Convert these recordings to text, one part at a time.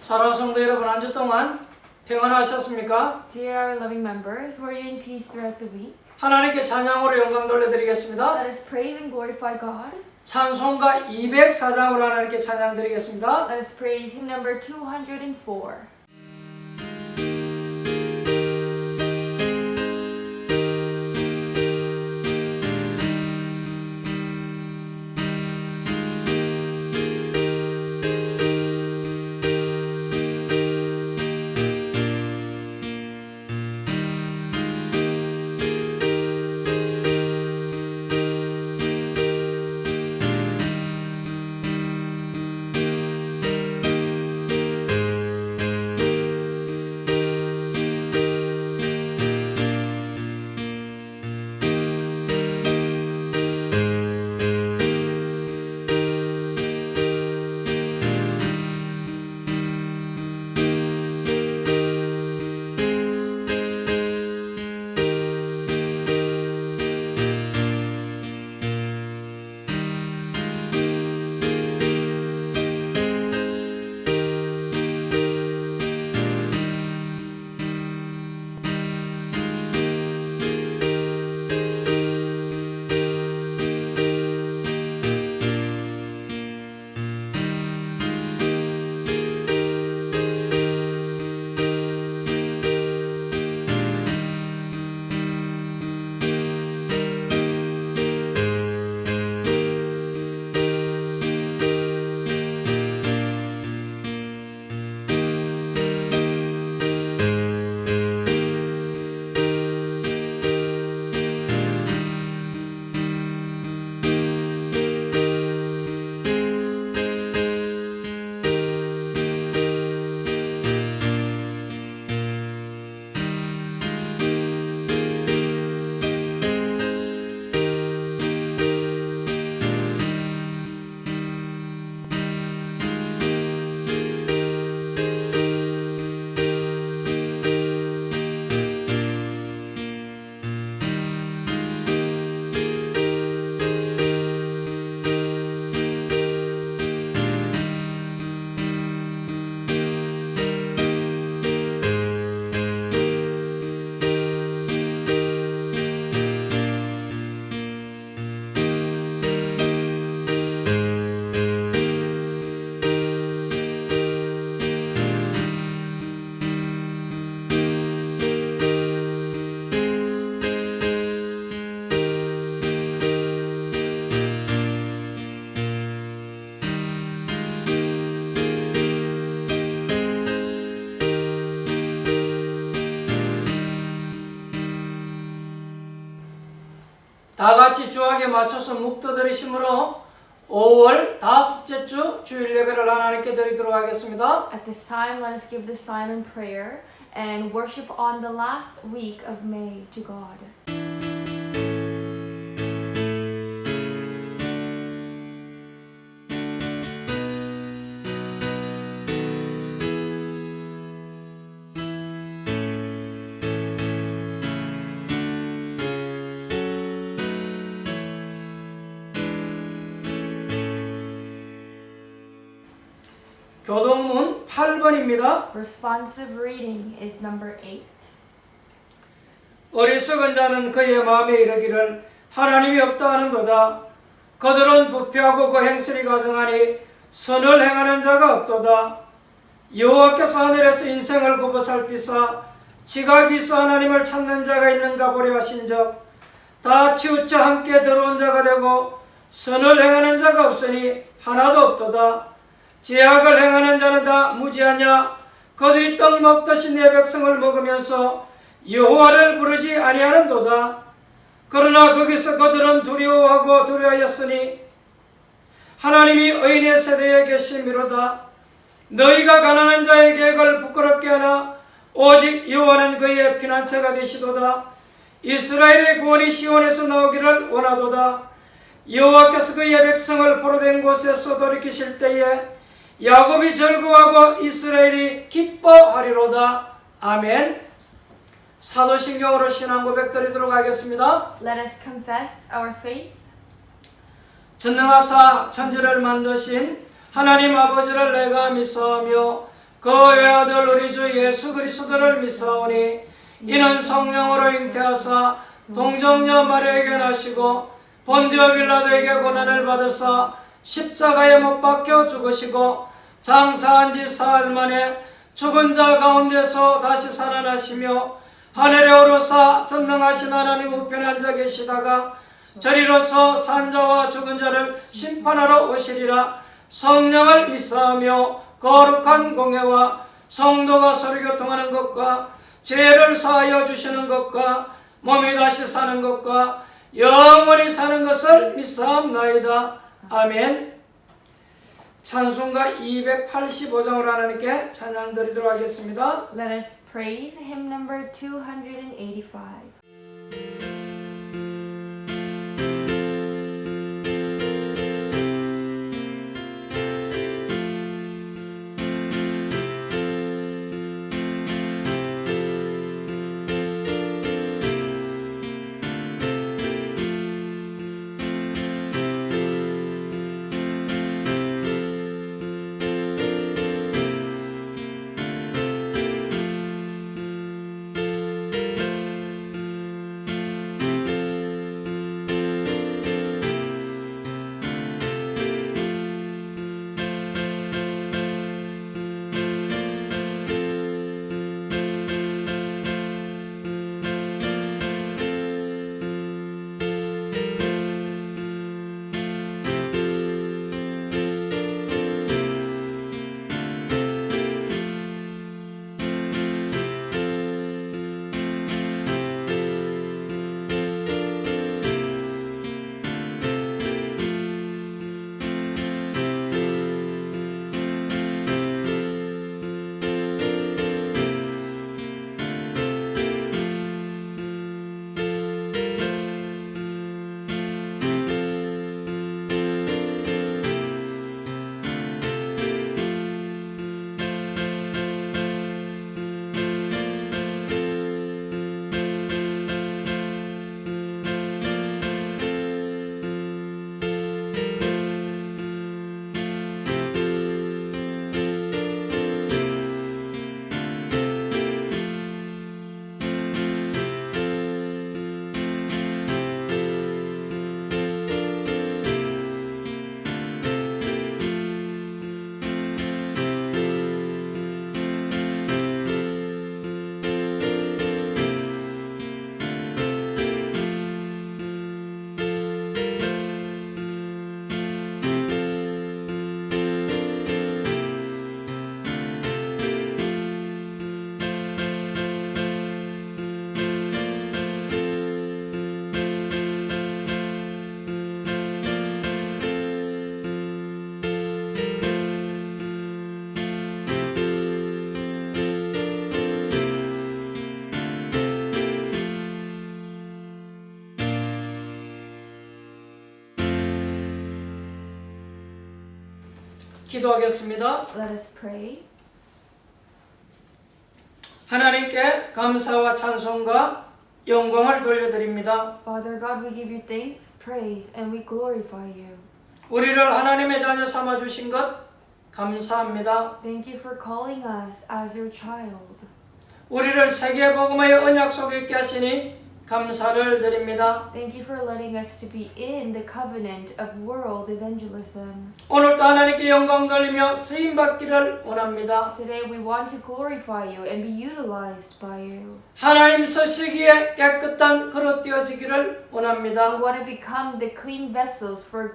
사랑하는 성도 여러분, 한 주 동안 평안하셨습니까? Dear our loving members, were you in peace throughout the week? 하나님께 찬양으로 영광 돌려드리겠습니다. Let us praise and glorify God. 찬송가 204장으로 하나님께 찬양 드리겠습니다. Let us praise hymn number 204. 다 같이 주악에 맞춰서 묵도드리심으로 5월 다섯째 주 주일 예배를 하나님께 드리도록 하겠습니다. At this time, let us give the silent prayer and worship on the last week of May to God. 교동문 8번입니다. Responsive reading is number 8. 어리석은 자는 그의 마음에 이르기를 하나님이 없다 하는도다. 그들은 부패하고 그 행실이 가증하니 선을 행하는 자가 없도다. 여호와께서 하늘에서 인생을 굽어 살피사 지각이서 하나님을 찾는 자가 있는가 보려 하신적 다 치우쳐 함께 들어온 자가 되고 선을 행하는 자가 없으니 하나도 없도다. 죄악을 행하는 자는 다 무지하냐. 그들이 떡 먹듯이 내 백성을 먹으면서 여호와를 부르지 아니하는도다. 그러나 거기서 그들은 두려워하고 두려워하였으니 하나님이 의인의 세대에 계심이로다. 너희가 가난한 자의 계획을 부끄럽게 하나 오직 여호와는 그의 피난처가 되시도다. 이스라엘의 구원이 시온에서 나오기를 원하도다. 여호와께서 그의 백성을 포로된 곳에서 돌이키실 때에 야곱이 즐거워하고 이스라엘이 기뻐하리로다. 아멘. 사도신경으로 신앙 고백 드리도록 하겠습니다. Let us confess our faith. 전능하사 천지를 만드신 하나님 아버지를 내가 믿사오며 그의 아들 우리 주 예수 그리스도를 믿사오니 이는 성령으로 잉태하사 동정녀 마리아에게 나시고 본디오 빌라도에게 고난을 받으사 십자가에 못 박혀 죽으시고 장사한 지 사흘 만에 죽은 자 가운데서 다시 살아나시며 하늘에 오르사 전능하신 하나님 우편에 앉아 계시다가 저리로서 산자와 죽은 자를 심판하러 오시리라. 성령을 믿사오며 거룩한 공회와 성도가 서로 교통하는 것과 죄를 사하여 주시는 것과 몸이 다시 사는 것과 영원히 사는 것을 믿사옵나이다. 아멘. 찬송가 285장으로 하나님께 찬양 드리도록 하겠습니다. Let us praise hymn number 285. 기도하겠습니다. Let us pray. 하나님께 감사와 찬송과 영광을 돌려드립니다. Father God, we give you thanks, praise, and we glorify you. 우리를 하나님의 자녀 삼아 주신 것 감사합니다. Thank you for calling us as your child. 우리를 세계 복음의 언약 속에 있게 하시니 감사를 드립니다. Thank you for letting us to be in the covenant of world evangelism. 오늘도 하나님께 영광 돌리며 쓰임 받기를 원합니다. Today we want to glorify you and be utilized by you. 하나님 서시기에 깨끗한 그릇 되어지기를 We 원합니다. want to become the clean vessels for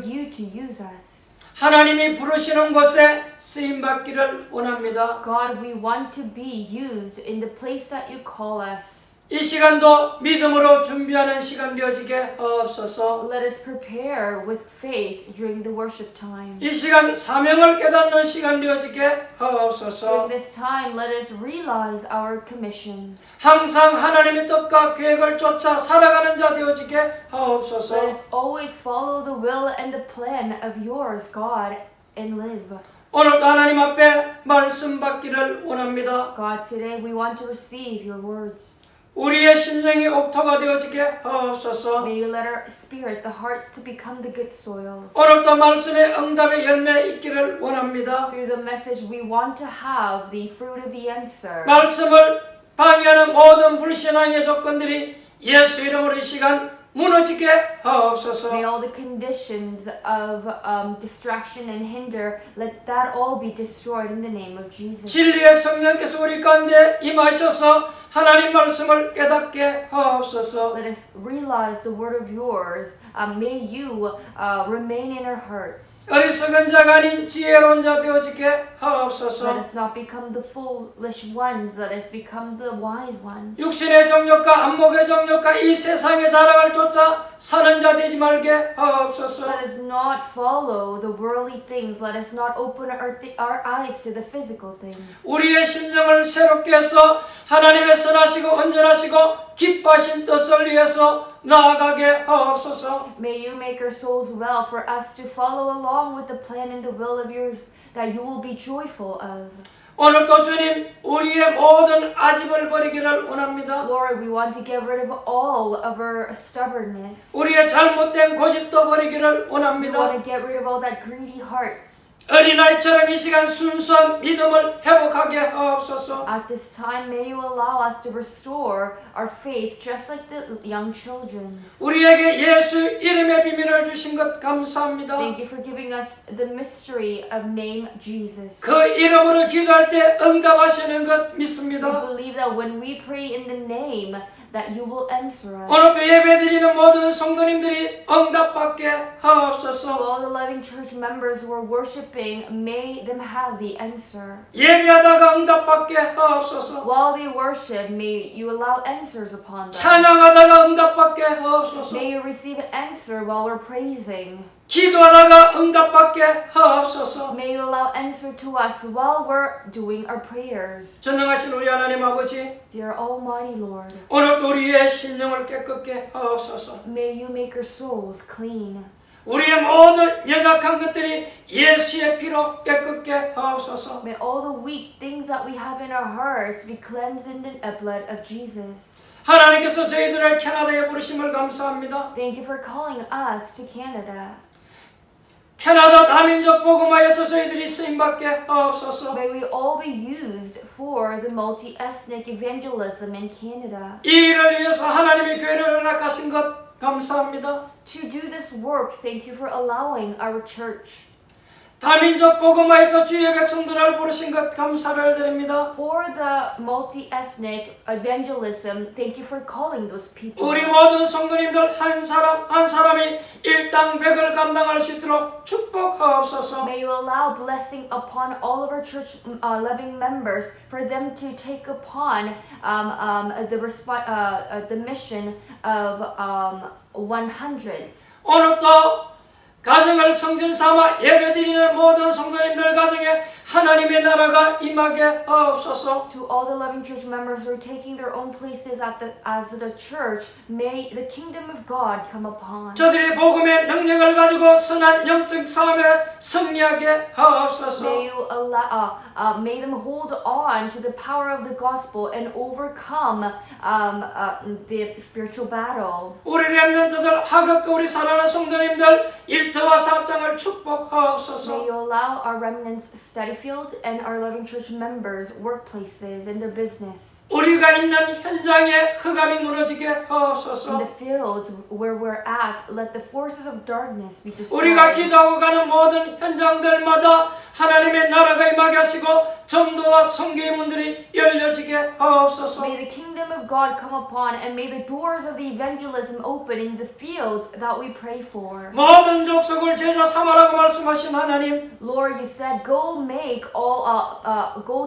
you to use us. 하나님이 부르시는 곳에 쓰임 받기를 원합니다. God, we want to be used in the place that you call us. 이 시간도 믿음으로 준비하는 시간 되어지게 하옵소서. Let us prepare with faith during the worship time. 이 시간 사명을 깨닫는 시간 되어지게 하옵소서. During this time, let us realize our commission. 항상 하나님의 뜻과 계획을 쫓아 살아가는 자 되어지게 Let 하옵소서. us always follow the will and the plan of yours, God, and live. 오늘도 하나님 앞에 말씀 받기를 원합니다. God, today we want to receive your words. 우리의 심령이 옥토가 되어지게 하옵소서. May you let our spirit, the hearts, to become the good soils. 오늘도 말씀의 응답의 열매 있기를 원합니다. Through the message, we want to have the fruit of the answer. 말씀을 방해하는 모든 불신앙의 조건들이 예수 이름으로 이 시간 무너지게 하옵소서. May all the conditions of distraction and hinder, let that all be destroyed in the name of Jesus. 진리의 성령께서 우리 가운데 임하셔서 하나님 말씀을 깨닫게 하옵소서. Let us realize the word of yours. May you remain in our hearts. 어리석은 자가 아닌 지혜로운 자 되어지게 Let 하옵소서. us not become the foolish ones. Let us become the wise ones. 육신의 정욕과 안목의 정욕과 이 세상의 자랑을 쫓아 사는 자 되지 말게 하옵소서. Let us not follow the worldly things. Let us not open our eyes to the physical things. 우리의 심령을 새롭게 해서 하나님의 선하시고 온전하시고 기뻐하신 뜻을 위해서 나아가게 하옵소서. May you make our souls well for us to follow along with the plan and the will of yours that you will be joyful of. 오늘도 주님 우리의 모든 아집을 버리기를 원합니다. Lord, we want to get rid of all of our stubbornness. 우리의 잘못된 고집도 버리기를 We 원합니다. want to get rid of all that greedy hearts. 어린아이처럼 이 시간 순수한 믿음을 회복하게 하옵소서. At this time, may you allow us to restore our faith just like the young children's. 우리에게 예수 이름의 비밀을 주신 것 감사합니다. Thank you for giving us the mystery of name Jesus. 그 이름으로 기도할 때 응답하시는 것 We 믿습니다. believe that when we pray in the name, that you will answer us. 오늘도 예배드리는 모든 성도님들이 응답받게 To 하옵소서. all the loving church members who are worshiping, may them have the answer. 예배하다가 응답받게 하옵소서. While they worship, may you allow answers upon them. 찬양하다가 응답받게 하옵소서. May you receive an answer while we're praising. 기도하다가 응답받게 하옵소서. May you allow answer to us while we're doing our prayers. 전능하신 우리 하나님 아버지, Dear Almighty Lord, 오늘도 우리의 심령을 깨끗게 하옵소서. may you make our souls clean. 우리의 모든 연약한 것들이 예수의 피로 깨끗게 하옵소서. May all the weak things that we have in our hearts be cleansed in the blood of Jesus. 하나님께서 저희들을 캐나다에 부르심을 감사합니다. Thank you for calling us to Canada. 캐나다 다민족 복음화에서 저희들이 쓰임받게 하옵소서. May we all be used for the multi-ethnic evangelism in Canada. 이 일을 위해서 하나님의 교회를 허락하신 것 감사합니다. To do this work, thank you for allowing our church. 다민족 복음화에서 주의 백성들을 부르신 것 감사를 드립니다. For the multi-ethnic evangelism, thank you for calling those people. 우리 모든 성도님들 한 사람 한 사람이 일당백을 감당할 수 있도록 축복하옵소서. May you allow blessing upon all of our church loving members for them to take upon the mission of 100s. 오늘도 가정을 성전 삼아 예배드리는 모든 성도님들 가정에 하나님의 나라가 임하게 하옵소서. To all the loving church members who are taking their own places as the church, may the kingdom of God come upon. 저들이 복음의 능력을 가지고 선한 영적 싸움에 승리하게 하옵소서. May you may them hold on to the power of the gospel and overcome the spiritual battle. 우리 렘넌트들 하급과 우리 사랑하는 성도님들 일터와 사업장을 축복하옵소서. May you allow our remnants study field and our loving church members workplaces and their business. 우리가 있는 현장에 흑암이 무너지게 In 하옵소서. the fields where we're at, let the forces of darkness be 우리가 destroyed. 기도하고 가는 모든 현장들마다 하나님의 나라가 임하게 하시고 전도와 선교의 문들이 열려지게 하옵소서. May the kingdom of God come upon and may the doors of the evangelism open in the fields that we pray for. 모든 족속을 제자 삼아라고 말씀하신 하나님, Lord, you said, go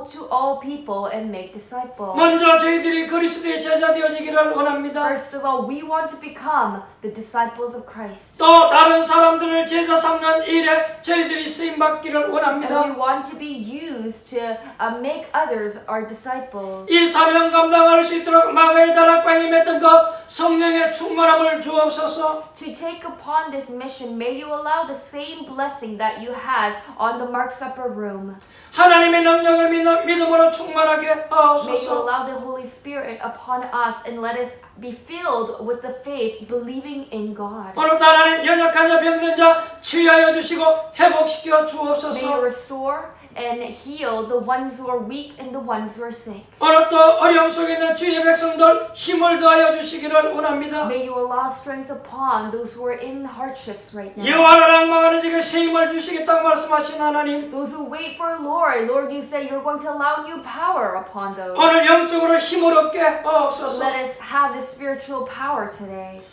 to all people and make disciples. 먼저 저희들이 그리스도의 제자 되어지기를 원합니다. First of all, we want to become the disciples of Christ. 또 다른 사람들을 제자 삼는 일에 저희들이 쓰임 받기를 원합니다. 합니다. we want to be used to make others our disciples. 이 사명 감당할 수 있도록 마가의 다락방에 맺던 그 성령의 충만함을 주옵소서. To take upon this mission, may you allow the same blessing that you had on the Mark's Upper Room. 하나님의 능력을 믿음으로 충만하게 May you 하옵소서. allow the Holy Spirit upon us and let us be filled with the faith, believing in God. 오늘도 하나님 연약한 자 병든 자 치유하여 주시고 회복시켜 May you 주옵소서. restore and heal the ones who are weak and the ones who are sick. 오늘도 어려움 속에 있는 주의 백성들 힘을 더하여 주시기를 원합니다. May you allow strength upon those who are in hardships right now. 여호와를 앙망하는 자에게 새 힘을 주시겠다고 말씀하신 하나님, Those who wait for Lord, Lord, you say you're going to allow new power upon those. 오늘 영적으로 힘을 얻게 하옵소서. Let us have this spiritual power today.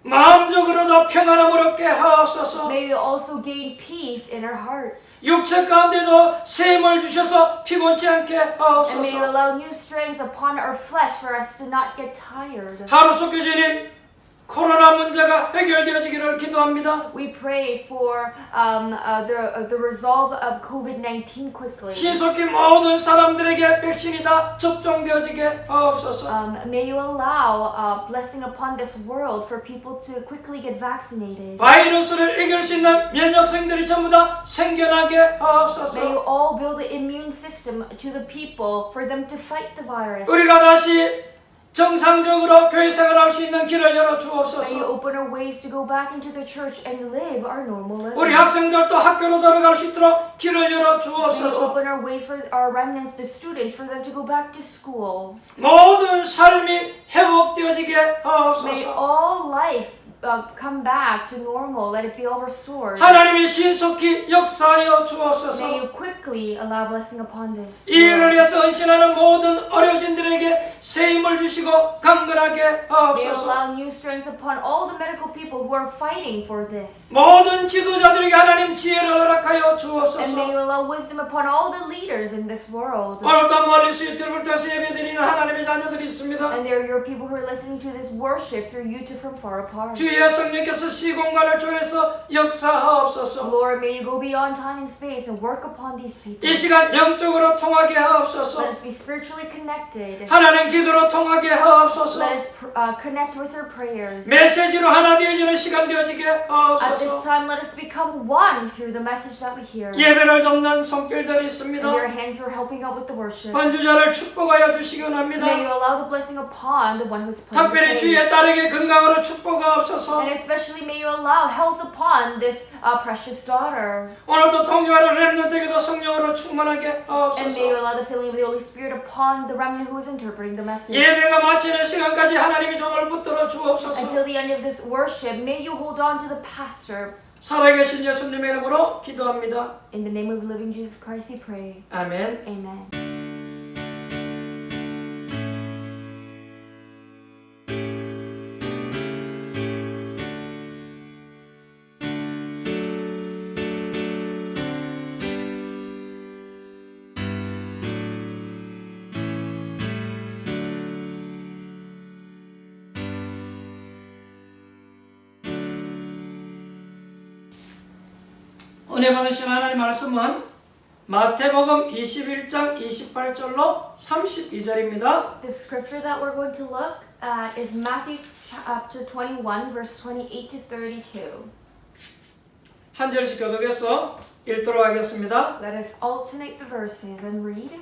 마음적으로도 평안함을 얻게 하옵소서. May we also gain peace in our hearts. 육체 가운데도 새 힘을 주셔서 피곤치 않게 And may you 하옵소서. allow new strength upon our flesh for us to not get tired. 하루속 교주님, 코로나 문제가 해결되어지기를 기도합니다. We pray for the resolve of COVID-19 quickly. 신속히 모든 사람들에게 백신이 다 접종되어지게 하옵소서. May you allow blessing upon this world for people to quickly get vaccinated. 바이러스를 이길 수 있는 면역성들이 전부 다 생겨나게 May you 하옵소서. all build the immune system to the people for them to fight the virus. 우리가 다시 정상적으로 교회 생활할 수 있는 길을 열어 May you 주옵소서. open our ways to go back into the church and live our normal life. 우리 학생들도 학교로 들어갈 수 있도록 길을 열어 May you 주옵소서. open our ways for our remnants, the students, for them to go back to school. 모든 삶이 회복되어지게 May 하옵소서. all life come back to normal. Let it be all restored. 하나님이 신속히 역사하여 May 주옵소서. you quickly allow blessing upon this. 이 일을 위해서 헌신하는 모든 어려진들에게 새 힘을 주시고 강건하게 May you 하옵소서. allow new strength upon all the medical people who are fighting for this. 모든 지도자들에게 하나님 지혜를 허락하여 And may 주옵소서. you allow wisdom upon all the leaders in this world. 오늘도 멀리서 유튜브를 통해서 예배드리는 하나님의 자녀들이 있습니다. And there are your people who are listening to this worship through YouTube from far apart. 주의 성령께서 시공간을 조여서 역사하옵소서. Lord, may you go beyond time and space and work upon these people. 이 시간 영적으로 통하게 하옵소서. Let us be spiritually connected. 하나님 기도로 통하게 하옵소서. Let us connect with our prayers. 메시지로 하나 되어지는 시간 되어지게 At this 하옵소서. time, let us become one through the message that we hear. 예배를 돕는 손길들이 And 있습니다. your hands are helping out with the worship. 번주자를 축복하여 주시기 원합니다. May you allow the blessing upon the one who's playing the 특별히 주의 praise. 딸에게 건강으로 축복하옵소서. And especially may you allow health upon this precious daughter. 오늘도 통역하는 렘넌트에게도 성령으로 충만하게 And may you 하옵소서. allow the filling of the Holy Spirit upon the remnant who is interpreting the message. 예배가 마치는 시간까지 하나님이 종을 붙들어 주옵소서. Until the end of this worship, may you hold on to the pastor. 살아계신 예수님의 이름으로 기도합니다. In the name of the living Jesus Christ, we pray. 아멘. Amen. 은혜 받으신 하나님 말씀은 마태복음 21장 28절로 32절입니다. The scripture that we're going to look at is Matthew chapter 21, verse 28 to 32. 한 절씩 교독해서 읽도록 하겠습니다. Let us alternate the verses and read.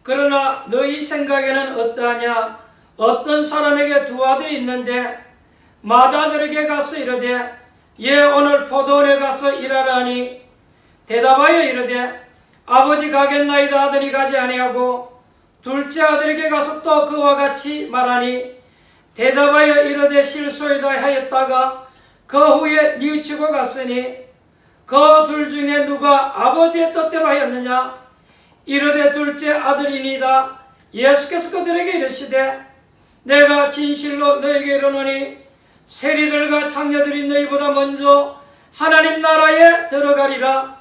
그러나 너희 생각에는 어떠하냐? 어떤 사람에게 두 아들이 있는데 맏아들에게 가서 이르되 예 오늘 포도원에 가서 일하라 하니 대답하여 이르되 아버지 가겠나이다 하더니 가지 아니하고 둘째 아들에게 가서 또 그와 같이 말하니 대답하여 이르되 실소이다 하였다가 그 후에 뉘우치고 갔으니 그 둘 중에 누가 아버지의 뜻대로 하였느냐? 이르되 둘째 아들이니이다. 예수께서 그들에게 이르시되 내가 진실로 너에게 이르노니 세리들과 창녀들이 너희보다 먼저 하나님 나라에 들어가리라.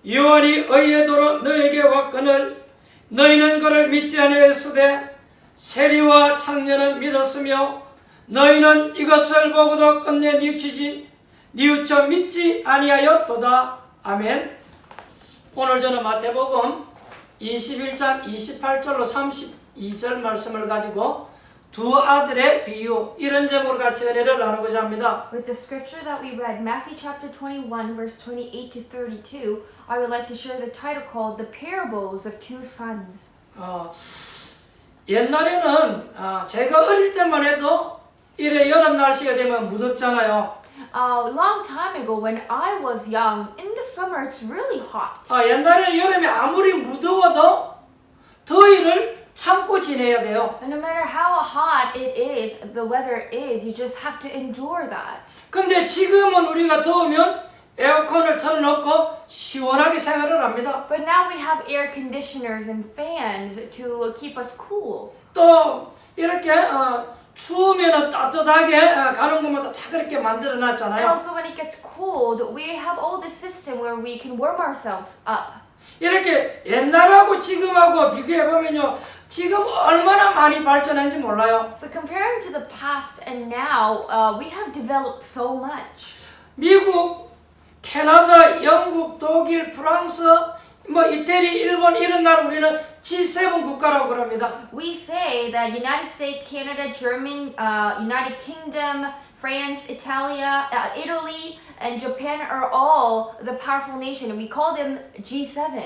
요한이 의의 도로 너에게 왔거늘 너희는 그를 믿지 아니하였으되 세리와 창녀는 믿었으며 너희는 이것을 보고도 끝내 뉘우쳐 믿지 아니하였도다. 아멘. 오늘 저는 마태복음 21장 28절로 32절 말씀을 가지고 두 아들의 비유 이런 제목으로 같이 은혜를 나누고자 합니다. With the scripture that we read, Matthew chapter 21, verse 28 to 32, I would like to share the title called The Parables of Two Sons. 옛날에는 제가 어릴 때만 해도 이래 여름 날씨가 되면 무덥잖아요. A long time ago, when I was young, in the summer it's really hot. 옛날에는 여름에 아무리 무더워도 더위를 참고 지내야 돼요. And no matter how hot it is, the weather is, you just have to endure that. 근데 지금은 우리가 더우면 에어컨을 틀어놓고 시원하게 생활을 합니다. But now we have air conditioners and fans to keep us cool. 또 이렇게 추우면 따뜻하게 가는 것마다 다 그렇게 만들어 And 놨잖아요. also when it gets cold, we have all this system where we can warm ourselves up. 이렇게 옛날하고 지금하고 비교해 보면요, 지금 얼마나 많이 발전한지 몰라요. So comparing to the past and now, we have developed so much. 미국, 캐나다, 영국, 독일, 프랑스, 이태리, 일본 이런 나라 우리는 G7 국가라고 그럽니다. We say that United States, Canada, Germany, United Kingdom, France, Italy, and Japan are all the powerful nation, and we call them G7.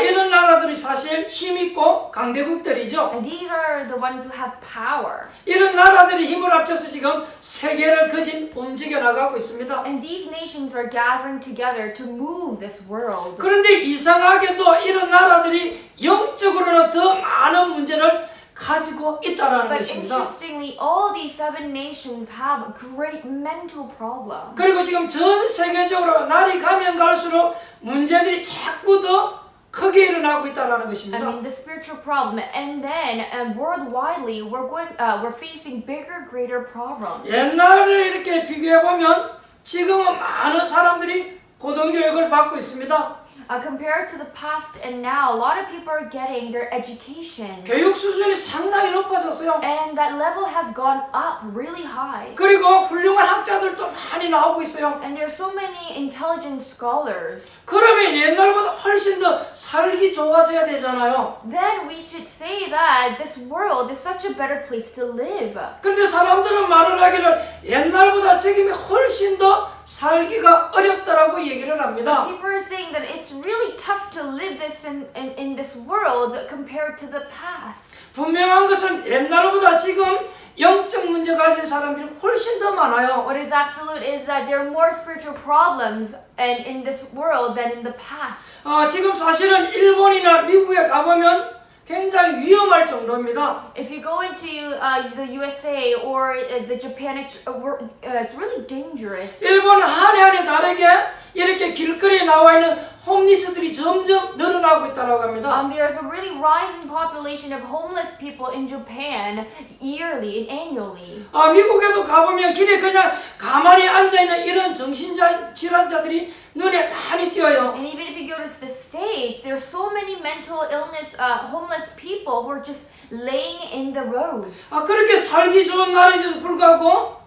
이런 나라들이 사실 힘 있고 강대국들이죠. And these are the ones who have power. 이런 나라들이 힘을 합쳐서 지금 세계를 거진 움직여 나가고 있습니다. And these nations are gathering together to move this world. 그런데 이상하게도 이런 나라들이 영적으로는 더 많은 문제를 가지고 있다라는 But 것입니다. interestingly, all these 7 nations have great mental problems. 그리고 지금 전 세계적으로 날이 가면 갈수록 문제들이 자꾸 더 크게 일어나고 있다라는 I 것입니다. mean, the spiritual problem, and then worldwidely, we're facing bigger, greater problems. 옛날을 이렇게 비교해 보면 지금은 많은 사람들이 고등교육을 받고 있습니다. Compared to the past and now, a lot of people are getting their education, 교육 수준이 상당히 높아졌어요. and that level has gone up really high. 그리고 훌륭한 학자들도 많이 나오고 있어요. And there are so many intelligent scholars. 그러면 옛날보다 훨씬 더 살기 좋아져야 되잖아요. Then we should say that this world is such a better place to live. 근데 사람들은 말을 하기를 옛날보다 지금이 훨씬 더 살기가 어렵다라고 얘기를 합니다. People are saying that it's really tough to live this in this world compared to the past. 분명한 것은 옛날보다 지금 영적 문제 가진 사람들이 훨씬 더 많아요. What is absolute is that there are more spiritual problems and in this world than in the past. 지금 사실은 일본이나 미국에 가보면 굉장히 위험할 정도입니다. If you go into the USA or the Japan, it's really dangerous. 일본은 한 해 한 해 다르게 이렇게 길거리에 나와 있는 홈리스들이 점점 늘어나고 있다고 합니다. There's a really rising population of homeless people in Japan yearly and annually. 미국에도 가보면 길에 그냥 가만히 앉아있는 이런 정신질환자들이 눈에 많이 띄어요. And even if you go to the States, there are so many mental illness, homeless people who are just laying in the roads. 그렇게 살기 좋은 날인데도 불구하고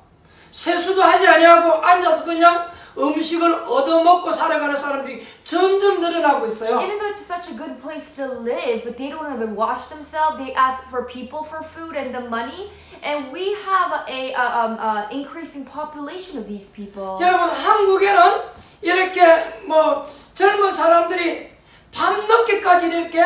세수도 하지 아니하고 앉아서 그냥 음식을 얻어먹고 살아가는 사람들이 점점 늘어나고 있어요. Even though it's such a good place to live, but they don't even wash themselves. They ask for people for food and the money, and we have a increasing population of these people. 여러분, 한국에는 이렇게 젊은 사람들이 밤늦게까지 이렇게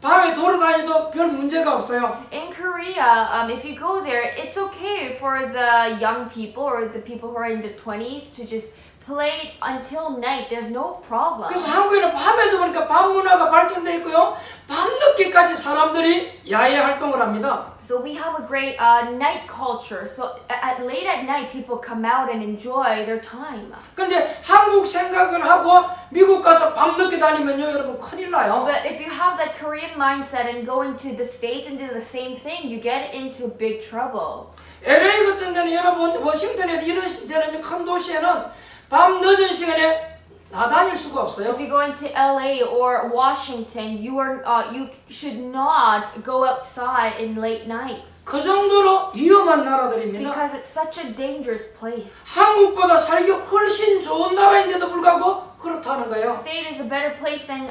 밤에 돌아다녀도 별 문제가 없어요. In Korea, if you go there, it's okay for the young people or the people who are in the 20s to just play until night. There's no problem. 그래서 한국에는 밤에도 보니까 밤 문화가 발전돼 있고요. 밤늦게까지 사람들이 야외 활동을 합니다. So we have a great night culture. So late at night, people come out and enjoy their time. 근데 한국 생각을 하고 미국 가서 밤늦게 다니면요, 여러분 큰일 나요. But if you have that Korean mindset and go into the States and do the same thing, you get into big trouble. LA 같은 데는 여러분, 워싱턴에 이런 데는 큰 도시에는 밤 늦은 시간에 나다닐 수가 없어요. If you go into LA or Washington, you should not go outside in late nights. 그 정도로 위험한 나라들입니다. Because it's such a dangerous place. 한국보다 살기 훨씬 좋은 나라인데도 불구하고 그렇다는 거예요. state is a better place than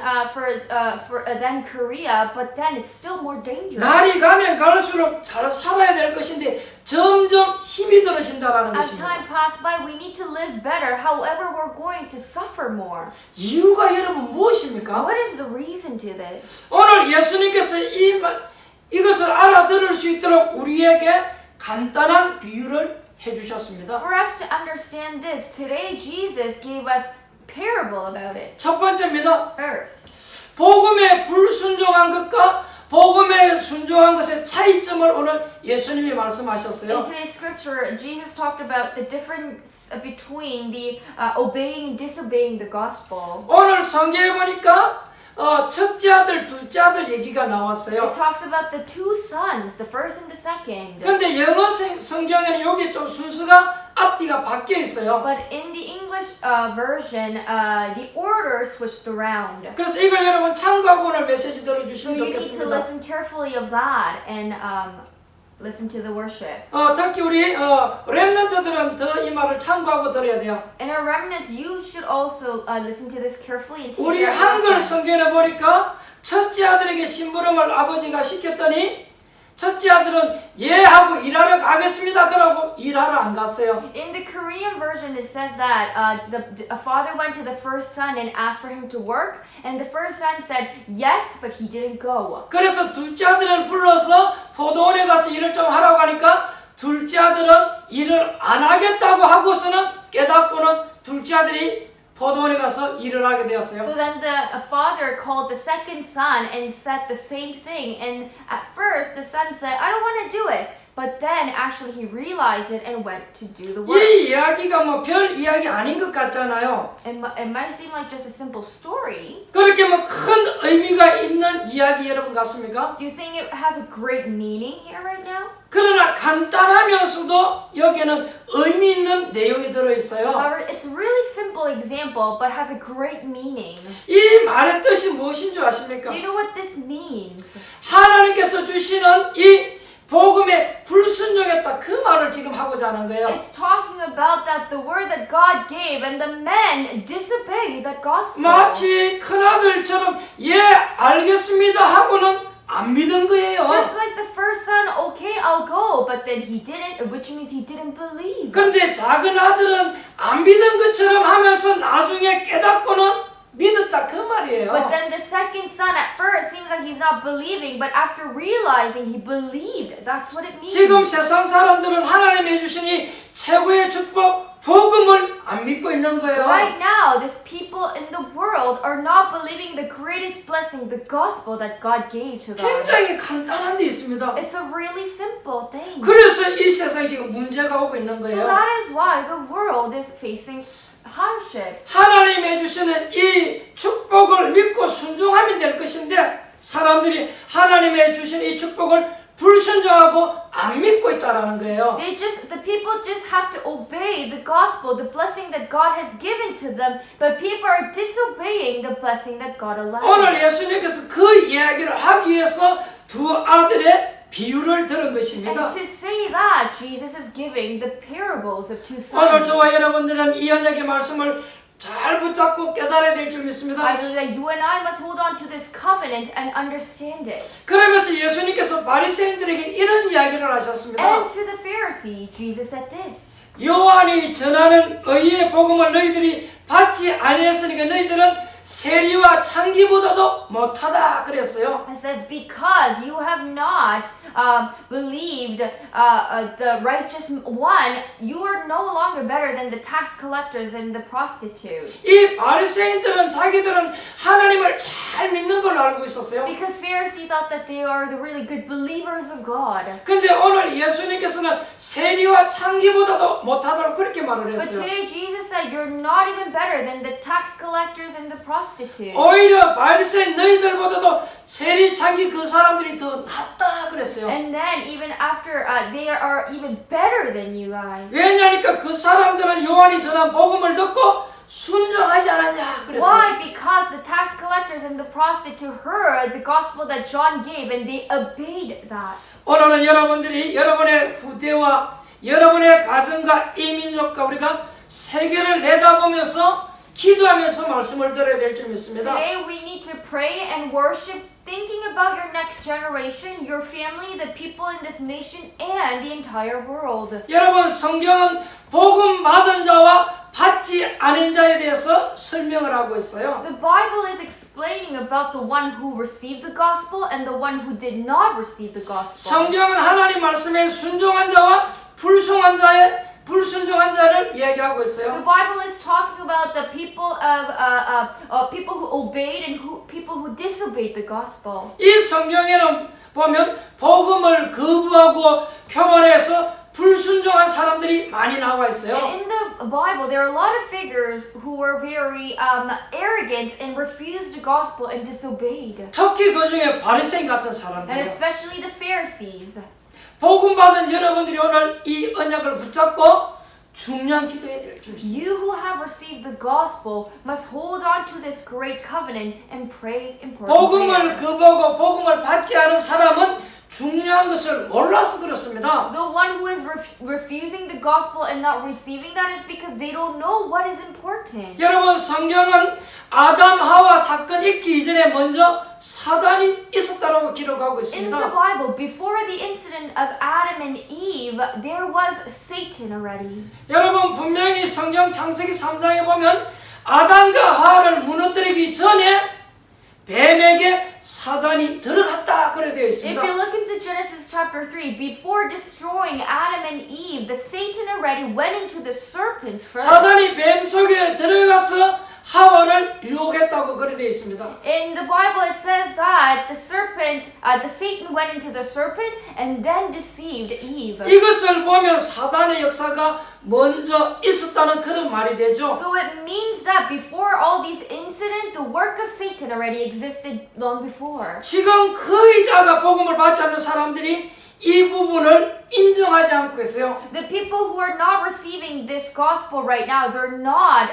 than Korea, but then it's still more dangerous. 날이 가면 갈수록 잘 살아야 될 것인데 점점 힘이 들어진다라는 As 것입니다. time passes by, we need to live better. However, we're going to suffer more. 이유가 여러분 무엇입니까? What is the reason to this? 오늘 예수님께서 이것을 알아들을 수 있도록 우리에게 간단한 비유를 해주셨습니다. For us to understand this, today Jesus gave us parable about it. 첫 번째입니다. First, 복음에 불순종한 것과 복음에 순종한 것의 차이점을 오늘 예수님이 말씀하셨어요. in today's scripture, Jesus talked about the difference between the obeying and disobeying the gospel. 오늘 성경에 보니까 첫째 아들, 둘째 아들 얘기가 나왔어요. It talks about the two sons, the first and the second. 그런데 영어 성경에는 여기 좀 순서가 앞뒤가 바뀌어 있어요. But in the English version, the order switched around. 그래서 이걸 여러분 참고하고 오늘 메시지 So 들어주시면 you need to 좋겠습니다. listen carefully of that and listen to the worship. 특히 우리 렘넌트들은 더 이 말을 참고하고 들어야 돼요. And our remnants, you should also listen to this carefully and take 우리 it as 한글 reference. 성경에 보니까 첫째 아들에게 심부름을 아버지가 시켰더니 첫째 아들은 예 하고 일하러 가겠습니다. 그러고 일하러 안 갔어요. In the Korean version, it says that a father went to the first son and asked for him to work, and the first son said yes, but he didn't go. 그래서 둘째 아들을 불러서 포도원에 가서 일을 좀 하라고 하니까 둘째 아들은 일을 안 하겠다고 하고서는 깨닫고는 둘째 아들이 포도원에 가서 일을 하게 되었어요. So then the father called the second son and said the same thing. And at first, the son said, I don't want to do it. But then actually he realized it and went to do the work. 이 이야기가 뭐 별 이야기 아닌 것 같잖아요. It might seem like just a simple story. 그렇게 뭐 큰 의미가 있는 이야기 여러분 같습니까? Do you think it has a great meaning here right now? 그러나 간단하면서도 여기에는 의미 있는 내용이 들어있어요. However, it's a really simple example, but has a great meaning. 이 말의 뜻이 무엇인 줄 아십니까? Do you know what this means? 하나님께서 주시는 이 복음에 불순종했다 그 말을 지금 하고자 하는 거예요. It's talking about that the word that God gave and the men disobeyed that gospel. 마치 큰아들처럼 예 알겠습니다 하고는 안 믿은 거예요. Just like the first son, okay, I'll go, but then he didn't, which means he didn't believe. 그런데 작은 아들은 안 믿은 것처럼 하면서 나중에 깨닫고는 믿었다 그 말이에요. But then the second son at first seems like he's not believing, but after realizing he believed. That's what it means. 지금 세상 사람들은 하나님이 주신 이 최고의 축복 복음을 안 믿고 있는 거예요. Right now, these people in the world are not believing the greatest blessing, the gospel that God gave to them. 굉장히 간단한 데 있습니다. It's a really simple thing. 그래서 이 세상에 지금 문제가 오고 있는 So 거예요. that is why the world is facing hardship. 하나님이 주시는 이 축복을 믿고 순종하면 될 것인데 사람들이 하나님이 주신 이 축복을 불순종하고 안 믿고 있다라는 거예요. The people just have to obey the gospel, the blessing that God has given to them, but people are disobeying the blessing that God allowed. 오늘 예수님께서 그 이야기를 하기 위해서 두 아들의 비유를 들은 And 것입니다. to say that, Jesus is giving the parables of two 오늘 sons. 저와 여러분들은 이 언약의 말씀을 잘 붙잡고 깨달아야 될 줄 믿습니다. I believe that you and I must hold on to this covenant and understand it. 그러면서 예수님께서 바리새인들에게 이런 이야기를 하셨습니다. And to the Pharisee, Jesus said this. 요한이 전하는 의의 복음을 너희들이 받지 아니했으니까 너희들은 세리와 창기보다도 못하다 그랬어요. It says, because you have not believed the righteous one, you are no longer better than the tax collectors and the prostitute. 이 바리새인들은 자기들은 하나님을 잘 믿는 걸로 알고 있었어요. Because Pharisees thought that they are the really good believers of God. 근데 오늘 예수님께서는 세리와 창기보다도 못하다고 그렇게 말을 But 했어요. today Jesus said, you're not even better than the tax collectors and the prostitute. 오히려 바리새인 너희들보다도 세리 창기 그 사람들이 더 낫다 그랬어요. And then even after, they are even better than you guys. 왜냐니까 그 사람들은 요한이 전한 복음을 듣고 순종하지 않았냐 그랬어요. Why? Because the tax collectors and the prostitute heard the gospel that John gave and they obeyed that. 오늘은 여러분들이 여러분의 후대와 여러분의 가정과 이 민족과 우리가 세계를 내다보면서 기도하면서 말씀을 들어야 될 점이 있습니다. Today we need to pray and worship, thinking about your next generation, your family, the people in this nation, and the entire world. 여러분, 성경은 복음 받은 자와 받지 않은 자에 대해서 설명을 하고 있어요. The Bible is explaining about the one who received the gospel and the one who did not receive the gospel. 성경은 하나님 말씀에 순종한 자와 불순종한 자를 이야기하고 The 있어요. Bible is talking about the people of people who obeyed and people who disobeyed the gospel. 이 성경에는 보면 복음을 거부하고 교만해서 불순종한 사람들이 많이 나와 있어요. And in the Bible, there are a lot of figures who were very arrogant and refused the gospel and disobeyed. 특히 그 중에 바리새인 같은 And 사람들. especially the Pharisees. 복음 받은 여러분들이 오늘 이 언약을 붙잡고 중요한 기도해야 될 점이 있습니다. You who have received the gospel must hold on to this great covenant and pray important 복음을 prayer. 거부하고 복음을 받지 않은 사람은 중요한 것을 몰라서 그렇습니다. The one who is refusing the gospel and not receiving that is because they don't know what is important. 여러분, 성경은 아담 하와 사건 있기 이전에 먼저 사단이 있었다고 기록하고 In 있습니다. the Bible, before the incident of Adam and Eve, there was Satan already. 여러분, 분명히 성경 창세기 3장에 보면 아담과 하와를 무너뜨리기 전에 뱀에게 사단이 들어갔다 그래 되어 If 있습니다. you look into Genesis chapter 3, before destroying Adam and Eve, the Satan already went into the serpent first. 사단이 뱀 속에 들어가서 하와를 유혹했다고 그래 되어 있습니다. In the Bible, it says that the Satan went into the serpent and then deceived Eve. 이것을 보면 사단의 역사가 먼저 있었다는 그런 말이 되죠. So it means that before all these incidents, the work of Satan already existed long before. 지금 거의 다가 복음을 받지 않는 사람들이 이 부분을 인정하지 않고 있어요. The people who are not receiving this gospel right now, they're not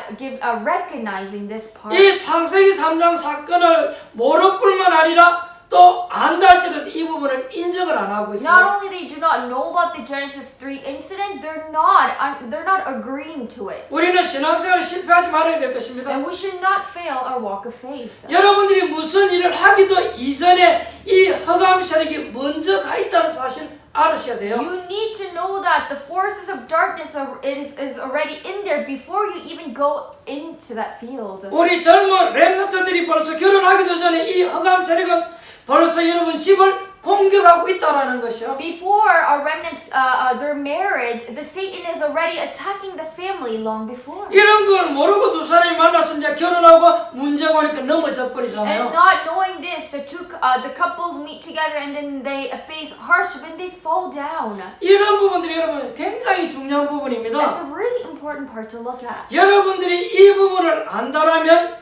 recognizing this part. 이 창세기 3장 사건을 모를 뿐만 아니라 또 안다 할지라도 이 부분을 인정을 안 하고 Not 있어요. only they do not know about the Genesis 3 incident, they're not agreeing to it. 우리는 신앙생활을 실패하지 말아야 될 것입니다. And we should not fail our walk of faith. 여러분들이 무슨 일을 하기도 이전에 이 흑암 세력이 먼저 가 있다는 사실 알으셔야 돼요. You need to know that the forces of darkness is already in there before you even go into that field. 우리 젊은 렘넌트들이 벌써 결혼하기도 전에 이 흑암 세력은 벌써 여러분 집을 공격하고 있다라는 것이요. Before our remnants, their marriage, the Satan is already attacking the family long before. 이런 걸 모르고 두 사람이 만나서 이제 결혼하고 문제가 오니까 넘어져 And 버리잖아요. not knowing this, the couples meet together and then they face hardship and they fall down. 이런 부분들이 여러분 굉장히 중요한 That's 부분입니다. a really important part to look at. 여러분들이 이 부분을 안다라면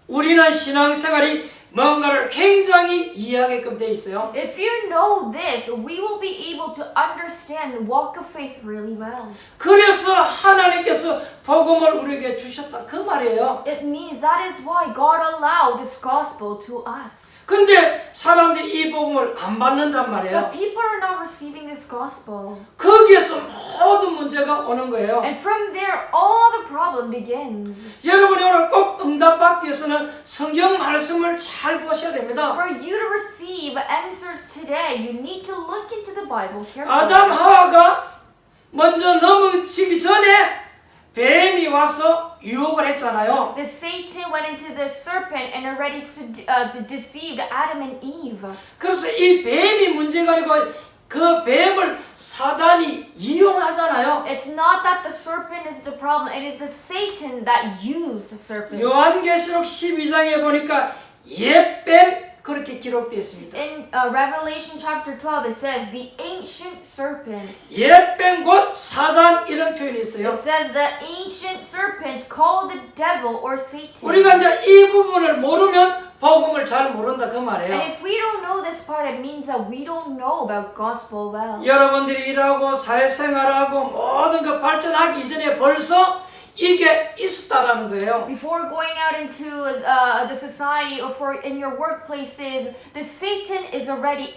우리는 신앙생활이 뭔가를 굉장히 이해하게끔 돼 있어요. If you know this, we will be able to understand the walk of faith really well. 그래서 하나님께서 복음을 우리에게 주셨다 그 말이에요. It means that is why God allowed this gospel to us. 근데 사람들이 이 복음을 안 받는단 말이에요. But people are not receiving this gospel. 거기에서 모든 문제가 오는 거예요. And from there, all the problem begins. 여러분이 오늘 꼭 응답받기 위해서는 성경 말씀을 잘 보셔야 됩니다. For you to receive answers today, you need to look into the Bible carefully. 아담 하와가 먼저 넘어지기 전에 뱀이 와서 유혹을 했잖아요. The Satan went into the serpent and already deceived Adam and Eve. 그래서 이 뱀이 문제가 아니고 그 뱀을 사단이 이용하잖아요. It's not that the serpent is the problem, it is the Satan that used the serpent. 요한계시록 12장에 보니까 옛뱀 그렇게 기록되어 있습니다. In Revelation chapter 12, it says the ancient serpent. 옛뱀 곧 사단 이런 표현이 있어요. It says the ancient serpent called the devil or Satan. 우리가 이제 이 부분을 모르면 복음을 잘 모른다 그 And 말이에요. if we don't know this part, it means that we don't know about gospel well. 여러분들이 일하고 사회생활하고 모든 것 발전하기 이전에 벌써 이게 있었다라는 거예요. Before going out into the society or in your workplaces, the Satan is already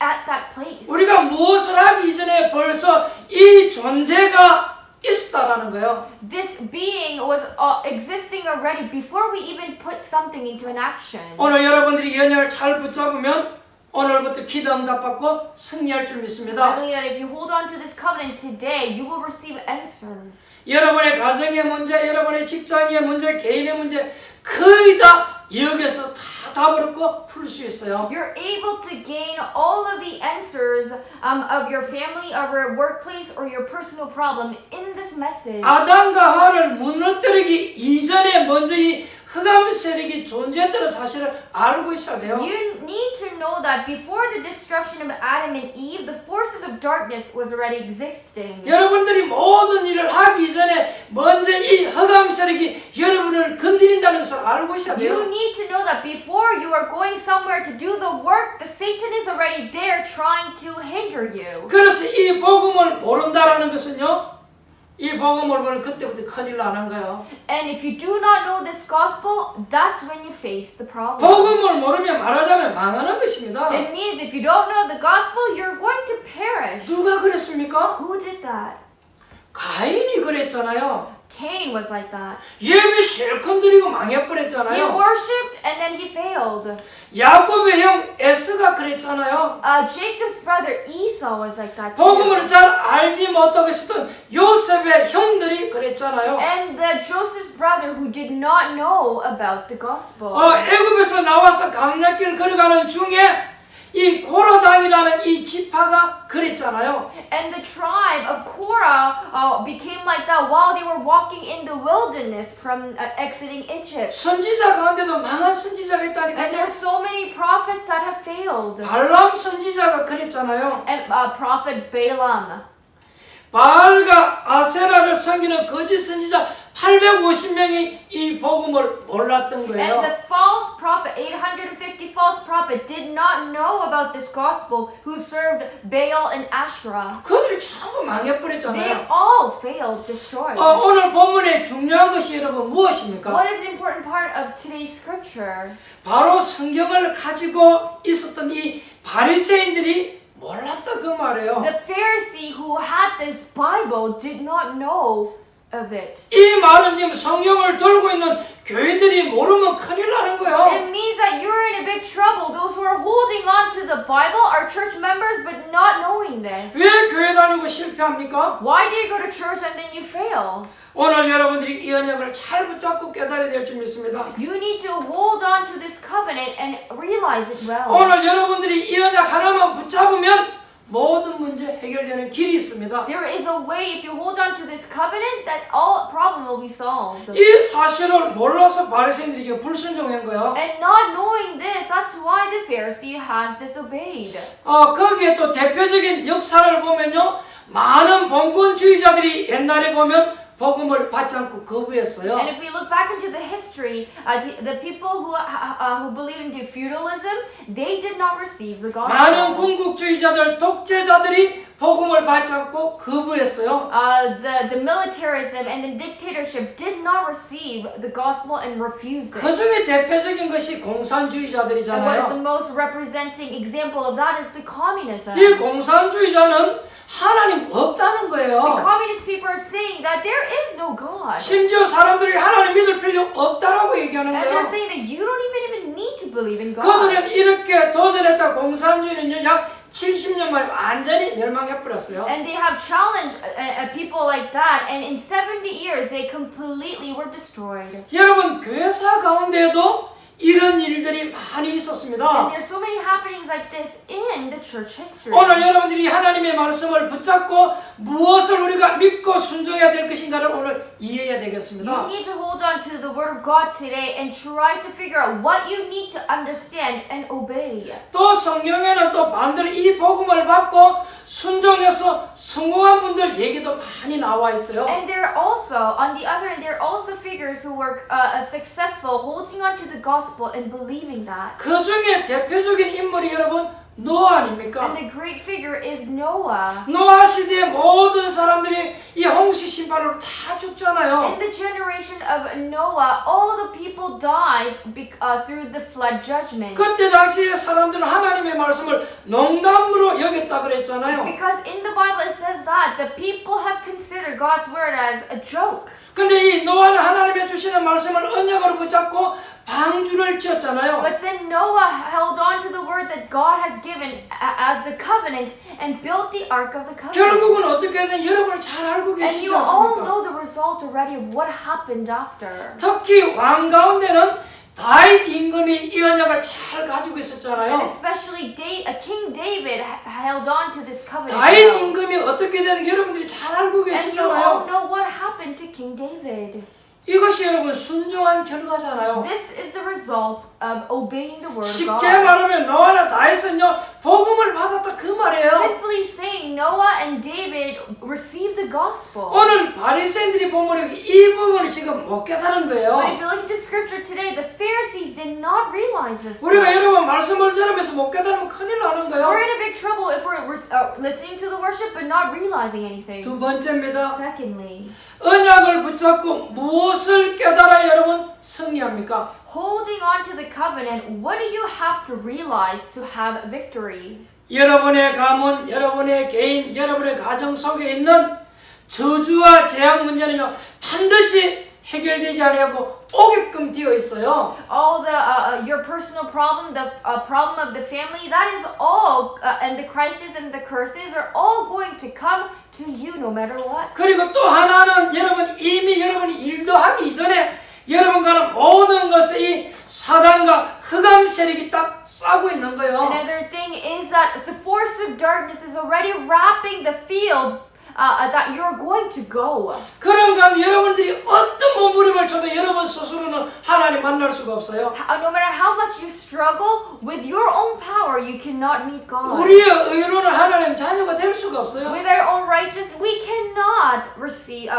at that place. 우리가 무엇을 하기 이전에 벌써 이 존재가 있었다라는 거예요. This being was existing already before we even put something into an action. 오늘 여러분들이 이 언약을 잘 붙잡으면 오늘부터 기도 응답받고 승리할 줄 I 믿습니다. believe that if you hold on to this covenant today, you will receive answers. 여러분의 가정의 문제, 여러분의 직장의 문제, 개인의 문제 거의 다 여기서 다 답을 얻고 풀 수 있어요. You're able to gain all of the answers of your family, of your workplace, or your personal problem in this message. 아담과 하와를 무너뜨리기 이전에 먼저 이 흑암 세력이 존재했다는 사실을 알고 있어야 돼요. You need to know that before the destruction of Adam and Eve, the forces of darkness was already existing. 여러분들이 모든 일을 하기 전에 먼저 이 흑암 세력이 여러분을 건드린다는 것을 알고 있어야 You 돼요. need to know that before you are going somewhere to do the work, the Satan is already there trying to hinder you. 그래서 이 복음을 모른다라는 것은요, 이 복음을 모르면 그때부터 큰일 나는 거예요. And if you do not know this gospel, that's when you face the problem. 복음을 모르면 말하자면 망하는 것입니다. It means if you don't know the gospel, you're going to perish. 누가 그랬습니까? Who did that? 가인이 그랬잖아요. Cain was like that. 예배 실컷 드리고 He 망해버렸잖아요. worshipped and then he failed. 야곱의 형 에스가 그랬잖아요. Jacob's brother Esau was like that too. 복음을 잘 알지 못하고 있었던 요셉의 형들이 그랬잖아요. And Joseph's brother who did not know about the gospel. 애굽에서 나와서 강약길을 걸어가는 중에 이 고라당이라는 이 지파가 그랬잖아요. And the tribe of Korah became like that while they were walking in the wilderness from exiting Egypt. 선지자 가운데도 망한 선지자가 And 있다니까요. there are so many prophets that have failed. 발람 선지자가 그랬잖아요. And prophet Balaam. 바알과 아세라를 섬기는 거짓 선지자 850명이 이 복음을 몰랐던 And 거예요. the false prophet, 850 false prophet, did not know about this gospel who served Baal and Asherah. 그들이 전부 They 망해버렸잖아요. all failed, destroyed. 오늘 본문의 중요한 것이 여러분 무엇입니까? What is the important part of today's scripture? 바로 성경을 가지고 있었던 이 바리새인들이 몰랐다 그 말이에요. The Pharisee who had this Bible did not know of it. 이 말은 지금 성경을 들고 있는 교인들이 모르면 큰일 나는 거예요. It means that you're in a big trouble. Those who are holding on to the Bible are church members but not knowing this. 왜 교회 다니고 실패합니까? Why do you go to church and then you fail? 오늘 여러분들이 이 언약을 잘 붙잡고 깨달아야 될 줄 믿습니다. You need to hold on to this covenant and realize it well. 오늘 여러분들이 이 언약 하나만 붙잡으면 모든 문제 해결되는 길이 있습니다. There is a way, if you hold on to this covenant, that all problem will be solved. 이 사실을 몰라서 바리새인들이 이게 불순종한 거예요. And not knowing this, that's why the Pharisee has disobeyed. 거기에 또 대표적인 역사를 보면요, 많은 봉건주의자들이 옛날에 보면 복음을 받지 않고 거부했어요. And if we look back into the history, the people who believe into feudalism, they did not receive the 많은 gospel. 군국주의자들, 독재자들이 복음을 받지 않고 거부했어요. The militarism and the dictatorship did not receive the gospel and refused 그 it. 중에 대표적인 것이 And what is the 공산주의자들이잖아요. most representing example of that is the communism. 이 공산주의자는 하나님 없다는 The 거예요. communist people are saying that there is no God. 심지어 사람들이 하나님 믿을 필요 없다라고 얘기하는 And they're 거예요. saying that you don't even need to believe in God. 그들은 이렇게 도전했다. 공산주의는요, 약 70년 만에 완전히 멸망해버렸어요. And they have challenged people like that, and in 70 years they completely were destroyed. 여러분, 교회사 가운데에도 이런 일들이 많이 있었습니다. And there's so many happenings like this in the church history. 오늘 여러분들이 하나님의 말씀을 붙잡고 무엇을 우리가 믿고 순종해야 될 것인가를 오늘 이해해야 You 되겠습니다. need to hold on to the word of God today and try to figure out what you need to understand and obey. 또 성경에는 또 반대로 이 복음을 받고 순종해서 성공한 분들 얘기도 많이 나와 있어요. And there are also, on the other hand, there are also figures who were successful holding on to the gospel gospel and believing that. 그 중에 대표적인 인물이 여러분 노아 아닙니까? And the great figure is Noah. 노아 시대의 모든 사람들이 이 홍수 심판으로 다 죽잖아요. In the generation of Noah, all the people dies through the flood judgment. 그때 당시에 사람들은 하나님의 말씀을 농담으로 여겼다 그랬잖아요. Because in the Bible it says that the people have considered God's word as a joke. 근데 이 노아는 하나님의 주시는 말씀을 언약으로 붙잡고 방주를 지었잖아요. But then Noah held on to the word that God has given as the covenant and built the ark of the covenant. 결국은 어떻게 되든 여러분이 잘 알고 And 계시지 you all 않습니까? know the result already of what happened after. 특히 왕 가운데는 다윗 임금이 이 언약을 잘 가지고 And 있었잖아요. especially King David held on to this covenant. 다윗 well. 임금이 어떻게 되는지 여러분들이 잘 알고 And you all 계시잖아요. know what happened to King David. 이것이 여러분 순종한 결과잖아요. This is the result of obeying the word of 쉽게 God. 말하면 노아나 다윗은요 복음을 받았다 그 말이에요. Simply saying Noah and David received the gospel. 오늘 바리새인들이 보면 이 부분을 지금 못 깨달은 거예요. But if you look into scripture today, the Pharisees did not realize this. 우리가 fact. 여러분 말씀을 들으면서 못 깨달으면 큰일 나는 We're 거예요. in a big trouble if we're listening to the worship but not realizing anything. 두 번째입니다. Secondly, 언약을 붙잡고 무엇을 깨달아야 여러분 승리합니까? holding on to the covenant, what do you have to realize to have victory? 여러분의 가문, 여러분의 개인, 여러분의 가정 속에 있는 저주와 재앙 문제는요 반드시 해결되지 않고 오게끔 되어 있어요. All the your personal problem, the problem of the family, that is all, and the crises and the curses are all going to come to you no matter what. 그리고 또 하나는 여러분 이미 여러분이 일도 하기 이전에 여러분과는 모든 것을 이 사단과 흑암 세력이 딱 싸고 있는 거예요. Another thing is that the force of darkness is already wrapping the field that you're going to go. 그런 가운데 여러분들이 어떤 몸부림을 쳐도 여러분 스스로는 하나님 만날 수가 없어요. No matter how much you struggle with your own power, you cannot meet God. 우리의 의로는 하나님 자녀가 될 수가 없어요. With our own righteousness, we cannot receive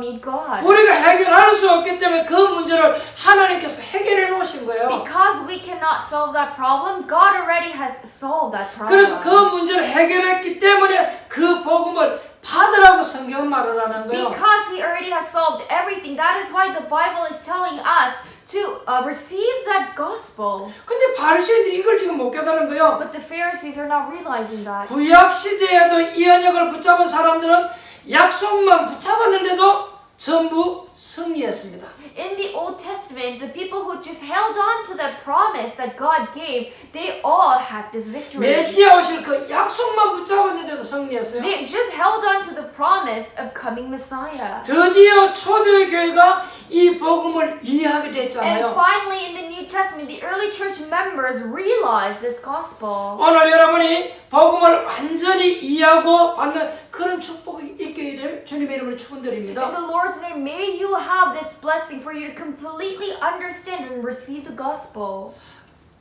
meet God. 우리가 해결할 수 없기 때문에 그 문제를 하나님께서 해결해 놓으신 거예요. Because we cannot solve that problem, God already has solved that problem. 그래서 그 문제를 해결했기 때문에 그 복음을 받으라고 성경은 말을 하는 거예요. Because He already has solved everything, that is why the Bible is telling us to receive that gospel. 근데 바리새인들이 이걸 지금 못 깨달은 거예요. But the Pharisees are not realizing that. 구약 시대에도 이 언약을 붙잡은 사람들은 약속만 붙잡았는데도 전부 승리했습니다. In the Old Testament, the people who just held on to the promise that God gave, they all had this victory. 메시아 오실 그 약속만 붙잡았는데도 승리했어요. They just held on to the promise of coming Messiah. 드디어 초대교회가 이 복음을 이해하게 And 됐잖아요. finally, in the New Testament, the early church members realized this gospel. 오늘 여러분이 복음을 완전히 이해하고 받는 그런 축복이 있기를 주님의 이름으로 In 축원드립니다. the Lord's name, may you have this blessing for you to completely understand and receive the gospel.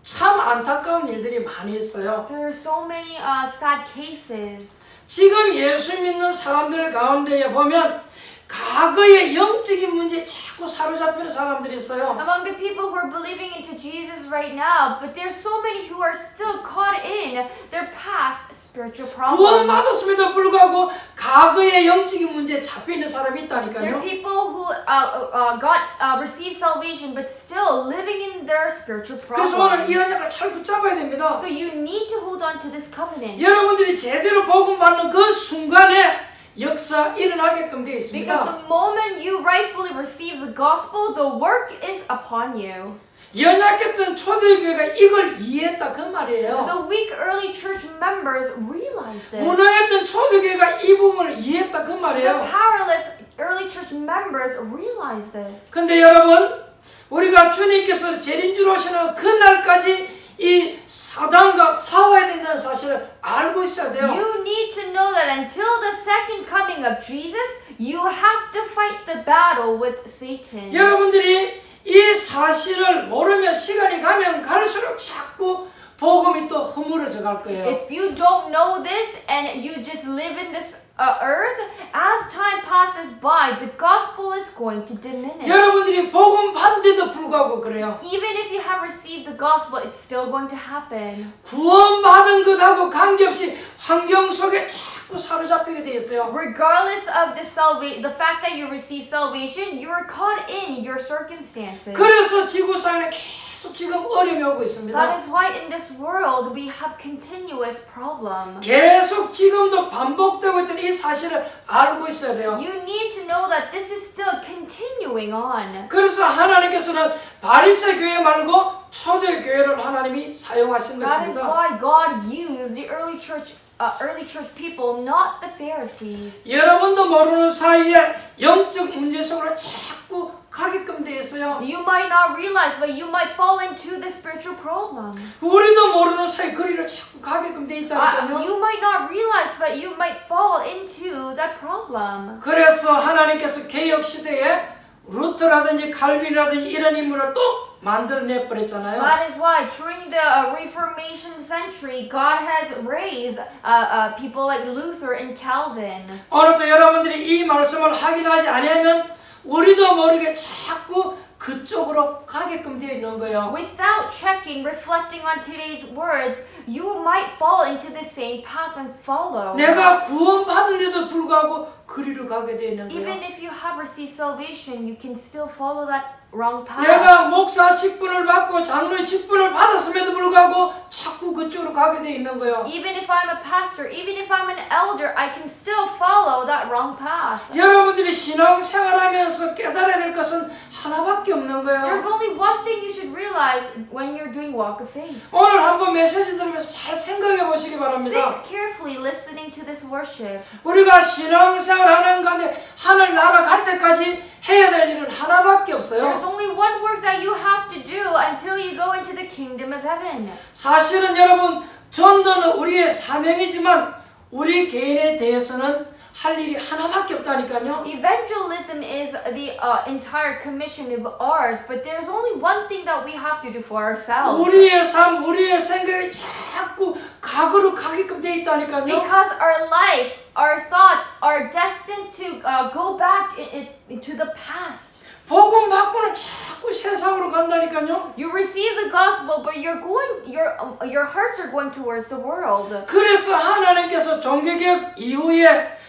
참 안타까운 일들이 많이 있어요. There are so many sad cases. 지금 예수 믿는 사람들 가운데에 보면 과거의 영적인 문제에 자꾸 사로잡히는 사람들이 있어요. Among the people who are believing into Jesus right now, but there's so many who are still caught in their past spiritual problems. 구원받았음에도 불구하고 과거의 영적인 문제에 잡혀있는 사람이 There are 있다니까요. people who received salvation but still living in their spiritual 그래서 오늘 이 problems. 언약을 잘 붙잡아야 됩니다. So you need to hold on to this covenant. 여러분들이 제대로 복음 받는 그 순간에 역사 일어나게끔 되어 Because 있습니다. the moment you rightfully receive the gospel, the work is upon you. 연약했던 초대교회가 이걸 이해했다 그 말이에요. The weak early church members realized this. 무능했던 초대교회가 이 부분을 이해했다 그 The 말이에요. powerless early church members realized this. 근데 여러분 우리가 주님께서 재림주로 오시는 그날까지 이 사단과 싸워야 된다는 사실을 알고 있어야 돼요. You need to know that until the second coming of Jesus, you have to fight the battle with Satan. 여러분들이 이 사실을 모르면 시간이 가면 갈수록 자꾸 복음이 또 허물어져 갈 거예요. If you don't know this and you just live in this earth, as time passes by, the gospel is going to diminish. 여러분들이 복음 받은데도 불구하고 그래요. Even if you have received the gospel, it's still going to happen. 구원받은 것하고 관계없이 환경 속에 자꾸 사로잡히게 돼 있어요. Regardless of the fact that you receive salvation, you are caught in your circumstances. 그래서 지구상에 계속 지금 어려움이 오고 있습니다. That is why in this world we have continuous problems. 계속 지금도 반복되고 있던 이 사실을 알고 있어야 돼요. You need to know that this is still continuing on. 그래서 하나님께서는 바리새 교회 말고 초대 교회를 하나님이 사용하신 That is 것입니다. why God used the early church people, not the Pharisees. 여러분도 모르는 사이에 영적 문제 속으로 자꾸 가게끔 돼 있어요. You might not realize, but you might fall into the spiritual problem. 우리도 모르는 사이 거리를 자꾸 가게끔 돼 있다니까요. You might not realize, but you might fall into that problem. 그래서 하나님께서 개혁 시대에 루터라든지 칼빈이라든지 이런 인물을 또 만들어내 버렸잖아요. That is why during the Reformation century, God has raised people like Luther and Calvin. 오늘도 여러분들이 이 말씀을 확인하지 않으면 우리도 모르게 자꾸 그쪽으로 가게끔 되어 있는 거예요. Without checking, reflecting on today's words, you might fall into the same path and follow. 내가 구원받은데도 불구하고 그리로 가게 되어 있는 Even 거예요. if you have received salvation, you can still follow that wrong path. 내가 목사 직분을 받고 장로의 직분을 받았음에도 불구하고 자꾸 그쪽으로 가게 되어 있는 거예요. Even if I'm a pastor, even if I'm an elder, I can still follow that wrong path. 여러분들이 신앙생활하면서 깨달아야 될 것은 하나밖에 없는 거예요. There's only one thing you should realize when you're doing walk of faith. 오늘 한번 메시지 들으면서 잘 생각해 보시기 바랍니다. Think carefully listening to this worship. 우리가 신앙생활하는 가운데 하늘 나라 갈 때까지 해야 될 일은 하나밖에 없어요. There's only one work that you have to do until you go into the kingdom of heaven. 사실은 여러분 전도는 우리의 사명이지만 우리 개인에 대해서는 할 일이 하나밖에 없다니까요. Evangelism is the entire commission of ours, but there's only one thing that we have to do for ourselves. 우리의 삶, 우리의 생각이 자꾸 과거로 가게끔 돼 있다니까요. Because our life, our thoughts are destined to go back into the past. 복음 받고는 자꾸 세상으로 간다니까요. You receive the gospel, but your hearts are going towards the world. 그래서 하나님께서 종교개혁 이후에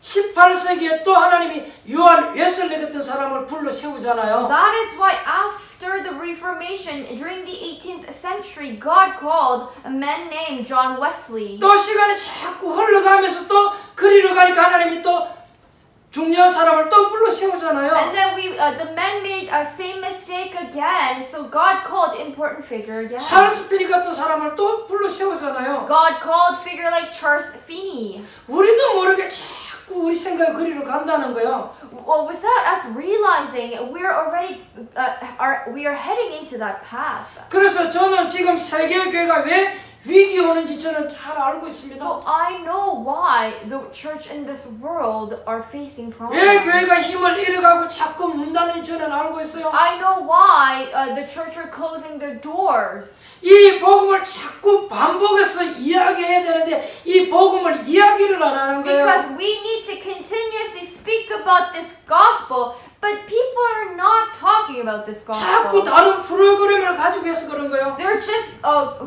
18세기에 또 하나님이 요한 웨슬리 같은 사람을 불러 세우잖아요. That is why after the Reformation, during the 18th century, God called a man named John Wesley. 또 시간이 자꾸 흘러가면서 또 그리로 가니까 하나님이 또 중요한 사람을 또 불러 세우잖아요. And then the men made the same mistake again, so God called important figure again. 찰스 피니 같은 사람을 또 불러 세우잖아요. God called figure like Charles Finney. 우리도 모르게 자꾸 우리 생각이 그리로 간다는 거예요. Well, without us realizing, we are heading into that path. 그래서 저는 지금 세계 교회가 왜 위기 오는지 저는 잘 알고 있습니다. So I know why the church in this world are facing 왜 problems. 교회가 힘을 잃어가고 자꾸 문 닫는지 저는 알고 있어요. I know why the church are closing their doors. 이 복음을 자꾸 반복해서 이야기해야 되는데 이 복음을 이야기를 안 하는 거예요. Because we need to continuously speak about this gospel, but people are not talking about this 자꾸 gospel. 다른 프로그램을 가지고 해서 그런 거예요. They're just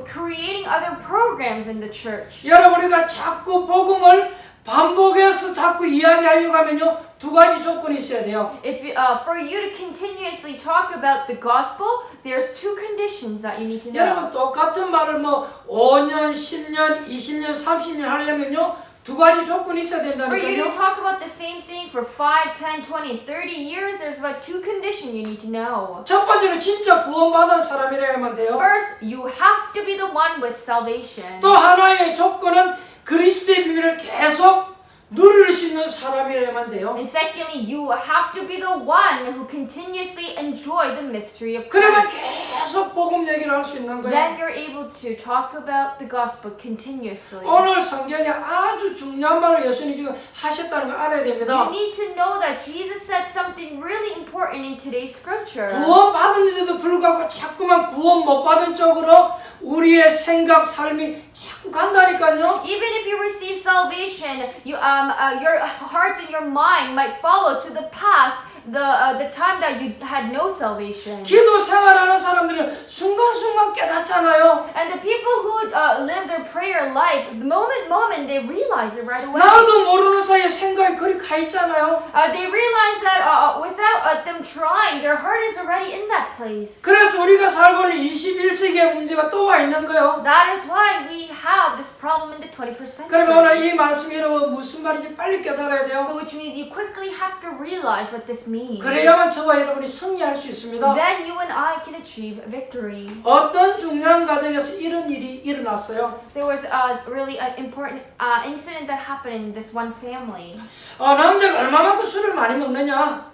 creating other programs in the church. 여러분 우리가 자꾸 복음을 반복해서 자꾸 이야기하려고 하면요 두 가지 조건이 있어야 돼요. If for you to continuously talk about the gospel, there's two conditions that you need to 여러분 know. 똑같은 말을 뭐 5년, 10년, 20년, 30년 하려면요 두 가지 조건이 있어야 For you to 된다니까요. talk about the same thing for 5, 10, 20, 30 years, there's about two conditions you need to know. 첫 번째는 진짜 구원받은 사람이라야만 돼요. First, you have to be the one with salvation. 또 하나의 조건은 그리스도의 비밀을 계속 누릴 수 있는 사람이라야만 돼요. And secondly, you have to be the one who continuously enjoy the mystery of 그러면 Christ. 계속 복음 얘기를 할 수 있는 Then 거예요. you're able to talk about the gospel continuously. 오늘 성경에 아주 중요한 말을 예수님이 지금 하셨다는 걸 알아야 You 됩니다. need to know that Jesus said something really important in today's scripture. 구원 받은데도 불구하고 자꾸만 구원 못 받은 쪽으로 우리의 생각, 삶이 자꾸 간다니까요. Even if you receive salvation, your hearts and your mind might follow to the path the time that you had no salvation. 기도 생활하는 사람들은 순간순간 깨닫잖아요. And the people who live their prayer life, the moment they realize it right away. 나도 모르는 사이에 생각이 그리 가 있잖아요. They realize that without them trying, their heart is already in that place. 그래서 우리가 살고 있는 21세기의 문제가 또 와 있는 거예요. That is why we have this problem in the 21st 그러면 오늘 century. 이 말씀이 여러분 무슨 말인지 빨리 깨달아야 돼요. So which means you quickly have to realize what this means. 그래야만 저와 여러분이 승리할 수 있습니다. Then you and I can achieve victory. 어떤 중요한 가정에서 이런 일이 일어났어요. There was really an important incident that happened in this one family. 남자가 얼마만큼 술을 많이 먹느냐?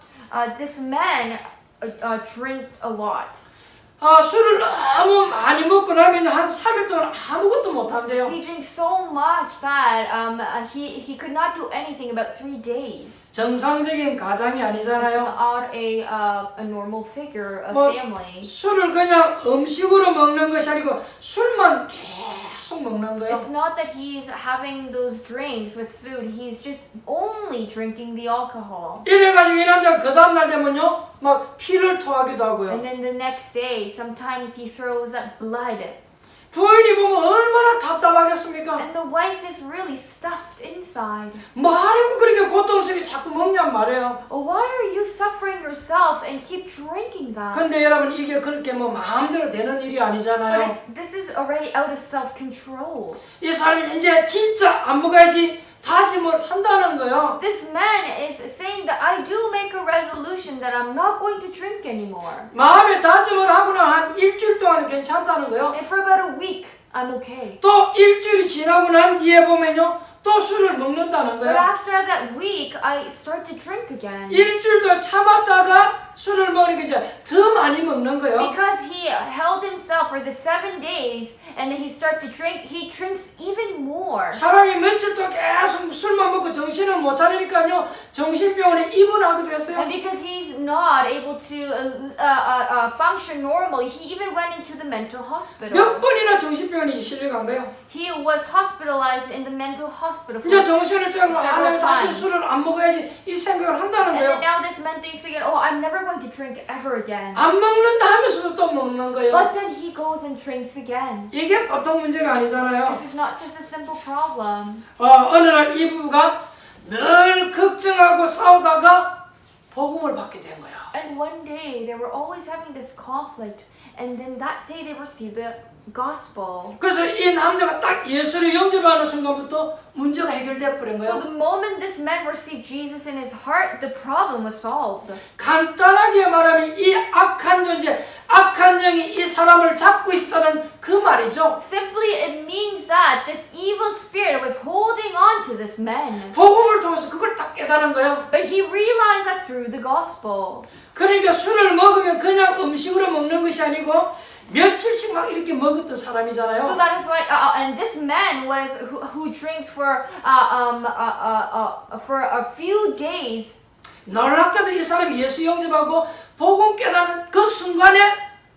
This man drank a lot. 술을 너무 많이 먹고 나면 한 3일 동안 아무것도 못 한대요. He drank so much that he could not do anything about 3 days. 정상적인 가장이 It's 아니잖아요. not a normal figure of 뭐, family. 술을 그냥 음식으로 먹는 것이 아니고 술만 계속 먹는 거예요. It's not that he's having those drinks with food. He's just only drinking the alcohol. 이래가지고 이 남자가 그 다음날 되면요 막 피를 토하기도 하고요. And then the next day, sometimes he throws up blood. 부인이 보면 얼마나 답답하겠습니까? And the wife is really stuffed inside. 뭐 하려고 그렇게 고통스럽게 자꾸 먹냔 말이에요. Why are you suffering yourself and keep drinking that? 근데 여러분 이게 그렇게 뭐 마음대로 되는 일이 But 아니잖아요. this is already out of self-control. 이 사람이 이제 진짜 안 먹어야지 다짐을 한다는 거예요. This man is saying that I do make a resolution that I'm not going to drink anymore. 마음에 다짐을 하고나 한 일주일 동안은 괜찮다는 거예요. And for about a week, I'm okay. 또 일주일이 지나고 난 뒤에 보면요 또 술을 먹는다는 But 거예요. after that week, I start to drink again. 일주일도 참았다가 술을 먹으니까 이제 더 많이 먹는 거예요. Because he held himself for the 7 days and then he started to drink, he drinks even more. 사람이 며칠 동안 계속 술만 먹고 정신을 못 차리니까요 정신병원에 입원하기도 했어요. And because he's not able to function normally, he even went into the mental 몇 hospital. 번이나 정신병원에 실려간 거예요. He was hospitalized in the mental hospital. 이제 정신을 차리고 Several 내가 다시 times. 술을 안 먹어야지 이 생각을 한다는 And then 거예요. now this man thinks again, oh, I'm never going to drink ever again. 안 먹는다 하면서도 또 먹는 거예요. But then he goes and drinks again. 이게 보통 문제가 아니잖아요. This is not just a simple problem. 어느 날 이 부부가 늘 걱정하고 싸우다가 복음을 받게 된 거예요. And one day they were always having this conflict, and then that day they received the gospel. 그래서 이 남자가 딱 예수를 영접하는 순간부터 문제가 해결돼 버린 So 거예요. the moment this man received Jesus in his heart, the problem was solved. 간단하게 말하면 이 악한 존재, 악한 영이 이 사람을 잡고 있었다는 그 말이죠. Simply, it means that this evil spirit was holding on to this man. 복음을 통해서 그걸 딱 깨달은 거예요. But he realized that through the gospel. 그러니까 술을 먹으면 그냥 음식으로 먹는 것이 아니고 며칠씩 막 이렇게 먹었던 So 사람이잖아요. that is why, and this man was who drank for a few days. 놀랍게도 이 사람이 예수 영접하고 복음 깨닫는 그 순간에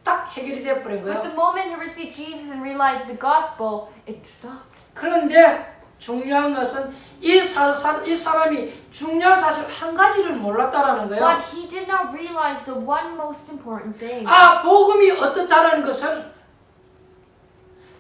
딱 해결이 되어 버린 But 거예요. the moment he received Jesus and realized the gospel, it stopped. 그런데 중요한 것은 이 사람이 중요한 사실 한 가지를 몰랐다라는 거예요. But he did not realize the one most important thing. 복음이 어떻다라는 것을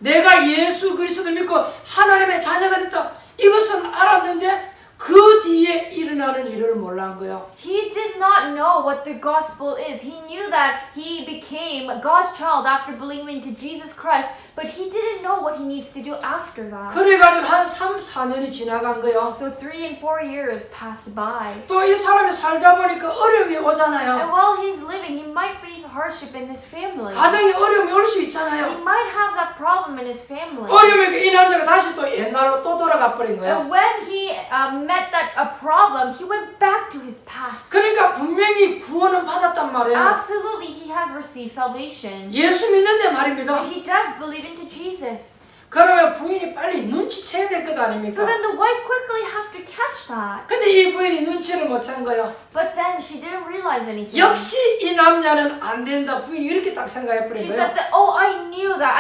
내가 예수 그리스도를 믿고 하나님의 자녀가 됐다. 이것은 알았는데 그 뒤에 일어나는 일을 몰란 거예요. He did not know what the gospel is. He knew that he became God's child after believing to Jesus Christ, but he didn't know what he needs to do after that. 그래가지고 한 3, 4년이 지나간 거예요. So 3 and 4 years passed by. 또 이 사람이 살다 보니까 어려움이 And 오잖아요. while he's living, he might face hardship in his family. 가정에 어려움이 올 수 He 있잖아요. might have that problem in his family. 어려움에 이 남자가 다시 또 옛날로 또 돌아가 버린 거예요. And when he met that problem, he went back to his past. 그러니까 분명히 구원은 받았단 말이에요. Absolutely, he has received salvation. 예수 믿는데 말입니다. He does believe into Jesus. 그러면 부인이 빨리 눈치채야 될 것 So 아닙니까? then the wife quickly have to catch that. 근데 이 부인이 눈치를 못 챈 거예요. But then she didn't realize anything. 역시 이 남자는 안 된다. 부인이 이렇게 딱 생각해 버린 She 거예요. said that, oh, I knew that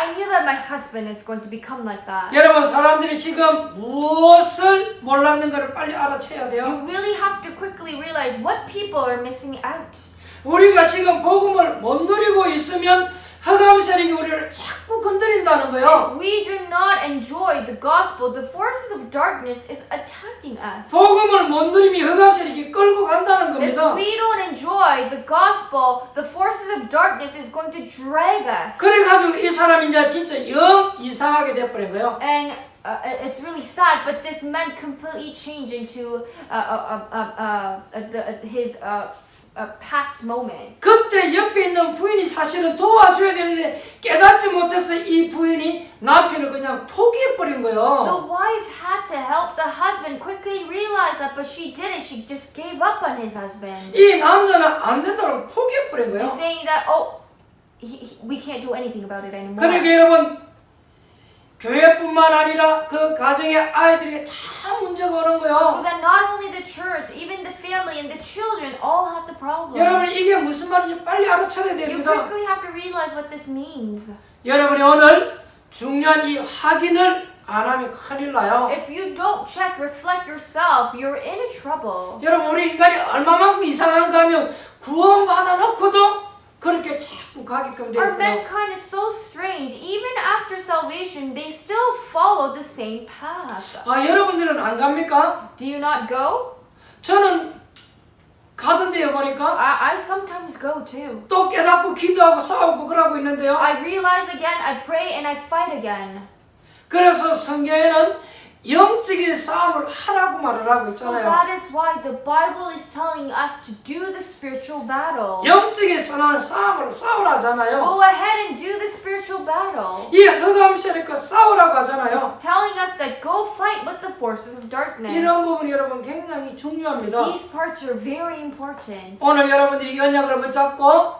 my husband is going to become like that. 여러분 사람들이 지금 무엇을 몰랐는가를 빨리 알아채야 돼요. You really have to quickly realize what people are missing out. 우리가 지금 복음을 못 누리고 있으면 흑암 세력이 우리를 자꾸 건드린다는 거예요. If we do not enjoy the gospel, the forces of darkness is attacking us. 복음을 못 누리면 흑암 세력이 끌고 간다는 If 겁니다. we don't enjoy the gospel, the forces of darkness is going to drag us. 그래가지고 이 사람이 이제 진짜 영 이상하게 돼버린 거예요. And it's really sad, but this man completely changed into his past moment. 그때 옆에 있는 부인이 사실은 도와줘야 되는데 깨닫지 못해서 이 부인이 남편을 그냥 포기해버린 The 거예요. wife had to help the husband quickly realize that, but she didn't. She just gave up on his husband. 이 남자는 안 된다고 포기해버린 And 거예요. saying that, oh, we can't do anything about it anymore. 그러니까 여러분 교회뿐만 아니라 그 가정의 아이들이 다 문제가 오는 So 거예요. that not only the church, even the family and the children all have the problem. 여러분 이게 무슨 말인지 빨리 알아차려야 You 됩니다. quickly have to realize what this means. 여러분이 오늘 중요한 이 확인을 안 하면 큰일 나요. If you don't check, reflect yourself, you're in a trouble. 여러분 우리 인간이 얼마만큼 이상한가 하면 구원받아 놓고도 그렇게 자꾸 가게끔 돼 Our 있어요. mankind is so strange. Even after salvation, they still follow the same path. 아 여러분들은 안 갑니까? Do you not go? 저는 가던데요 보니까 I sometimes go too. 또 깨닫고 기도하고 싸우고 그러고 있는데요. I realize again, I pray and I fight again. 그래서 성경에는 영적인 싸움을 하라고 말을 하고 So 있잖아요. that is why the Bible is telling us to do the spiritual battle. 영적인 싸움을 싸우라잖아요. Go ahead and do the spiritual battle. 이 흑암 세력과 싸우라고 하잖아요. It's telling us that go fight with the forces of darkness. 이런 부분이 여러분 굉장히 중요합니다. These parts are very important. 오늘 여러분들이 연약을 붙잡고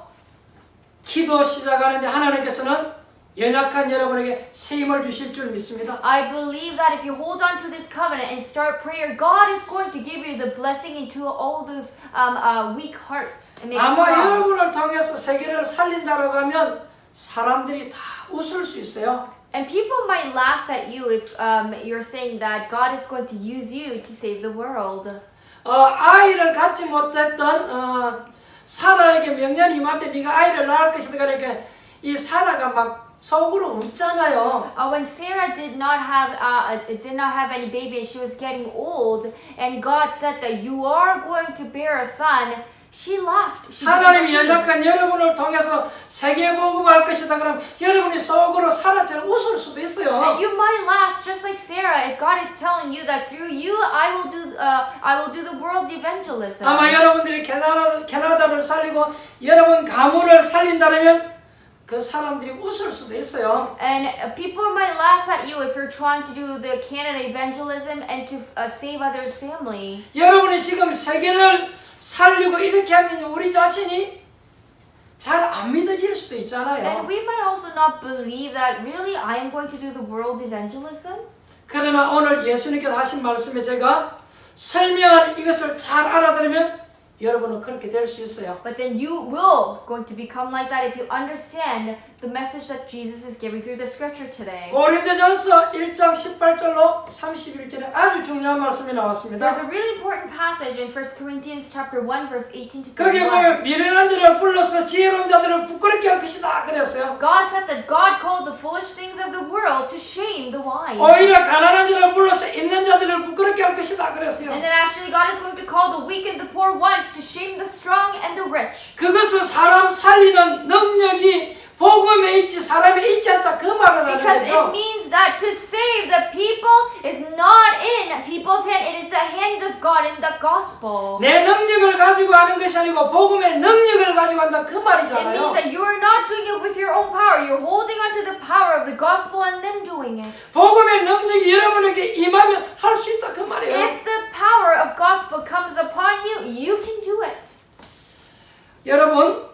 기도 시작하는데 하나님께서는 연약한 여러분에게 새 힘을 주실 줄 믿습니다. I believe that if you hold on to this covenant and start prayer, God is going to give you the blessing into all those weak hearts and make it 아마 strong. 여러분을 통해서 세계를 살린다고 하면 사람들이 다 웃을 수 있어요. And people might laugh at you if you're saying that God is going to use you to save the world. 아이를 갖지 못했던 사라에게 명령이 임할 때 네가 아이를 낳을 것이다 그러니까 이 사라가 막 속으로 웃잖아요. When Sarah did not have any baby and she was getting old, and God said that you are going to bear a son, she laughed. She 하나님이 began to sing. 연약한 여러분을 통해서 세계 복음할 것이다 그럼 여러분이 속으로 사라처럼 웃을 수도 있어요. And you might laugh just like Sarah if God is telling you that through you I will do the world evangelism. 아마 여러분들이 캐나다를 살리고 여러분 가문을 살린다면 그 사람들이 웃을 수도 있어요. And people might laugh at you if you're trying to do the Canada evangelism and to save others' family. 여러분이 지금 세계를 살리고 이렇게 하면 우리 자신이 잘 안 믿어질 수도 And 있잖아요. we might also not believe that really I am going to do the world evangelism. 그러나 오늘 예수님께서 하신 말씀에 제가 설명한 이것을 잘 알아들으면 여러분은 그렇게 될 수 있어요. But then you will going to become like that if you understand the message that Jesus is giving through the scripture today. 고린도전서 1장 18절로 31절에 아주 중요한 말씀이 나왔습니다. There's a really important passage in 1 Corinthians chapter 1 verse 18 to 거기에 21. 보면 미련한 자를 불러서 지혜로운 자들을 부끄럽게 할 것이다 그랬어요. God said that God called the foolish things of the world to shame the wise. 오히려 가난한 자를 불러서 있는 자들을 부끄럽게 할 것이다 그랬어요. And then actually God is going to call the weak and the poor wise to shame the strong and the rich. 그것은 사람 살리는 능력이 복음에 있지 사람에 있지 않다 그 말을 하는 Because it 거죠. means that to save the people is not in people's hand. It is the hand of God in the gospel. 내 능력을 가지고 하는 것이 아니고 복음의 능력을 가지고 한다 그 It means 말이잖아요. that you are not doing it with your own power. You're holding onto the power of the gospel and then doing it. 복음의 능력이 여러분에게 임하면 할 수 있다 그 말이에요. If the power of gospel comes upon you, you can do it. 여러분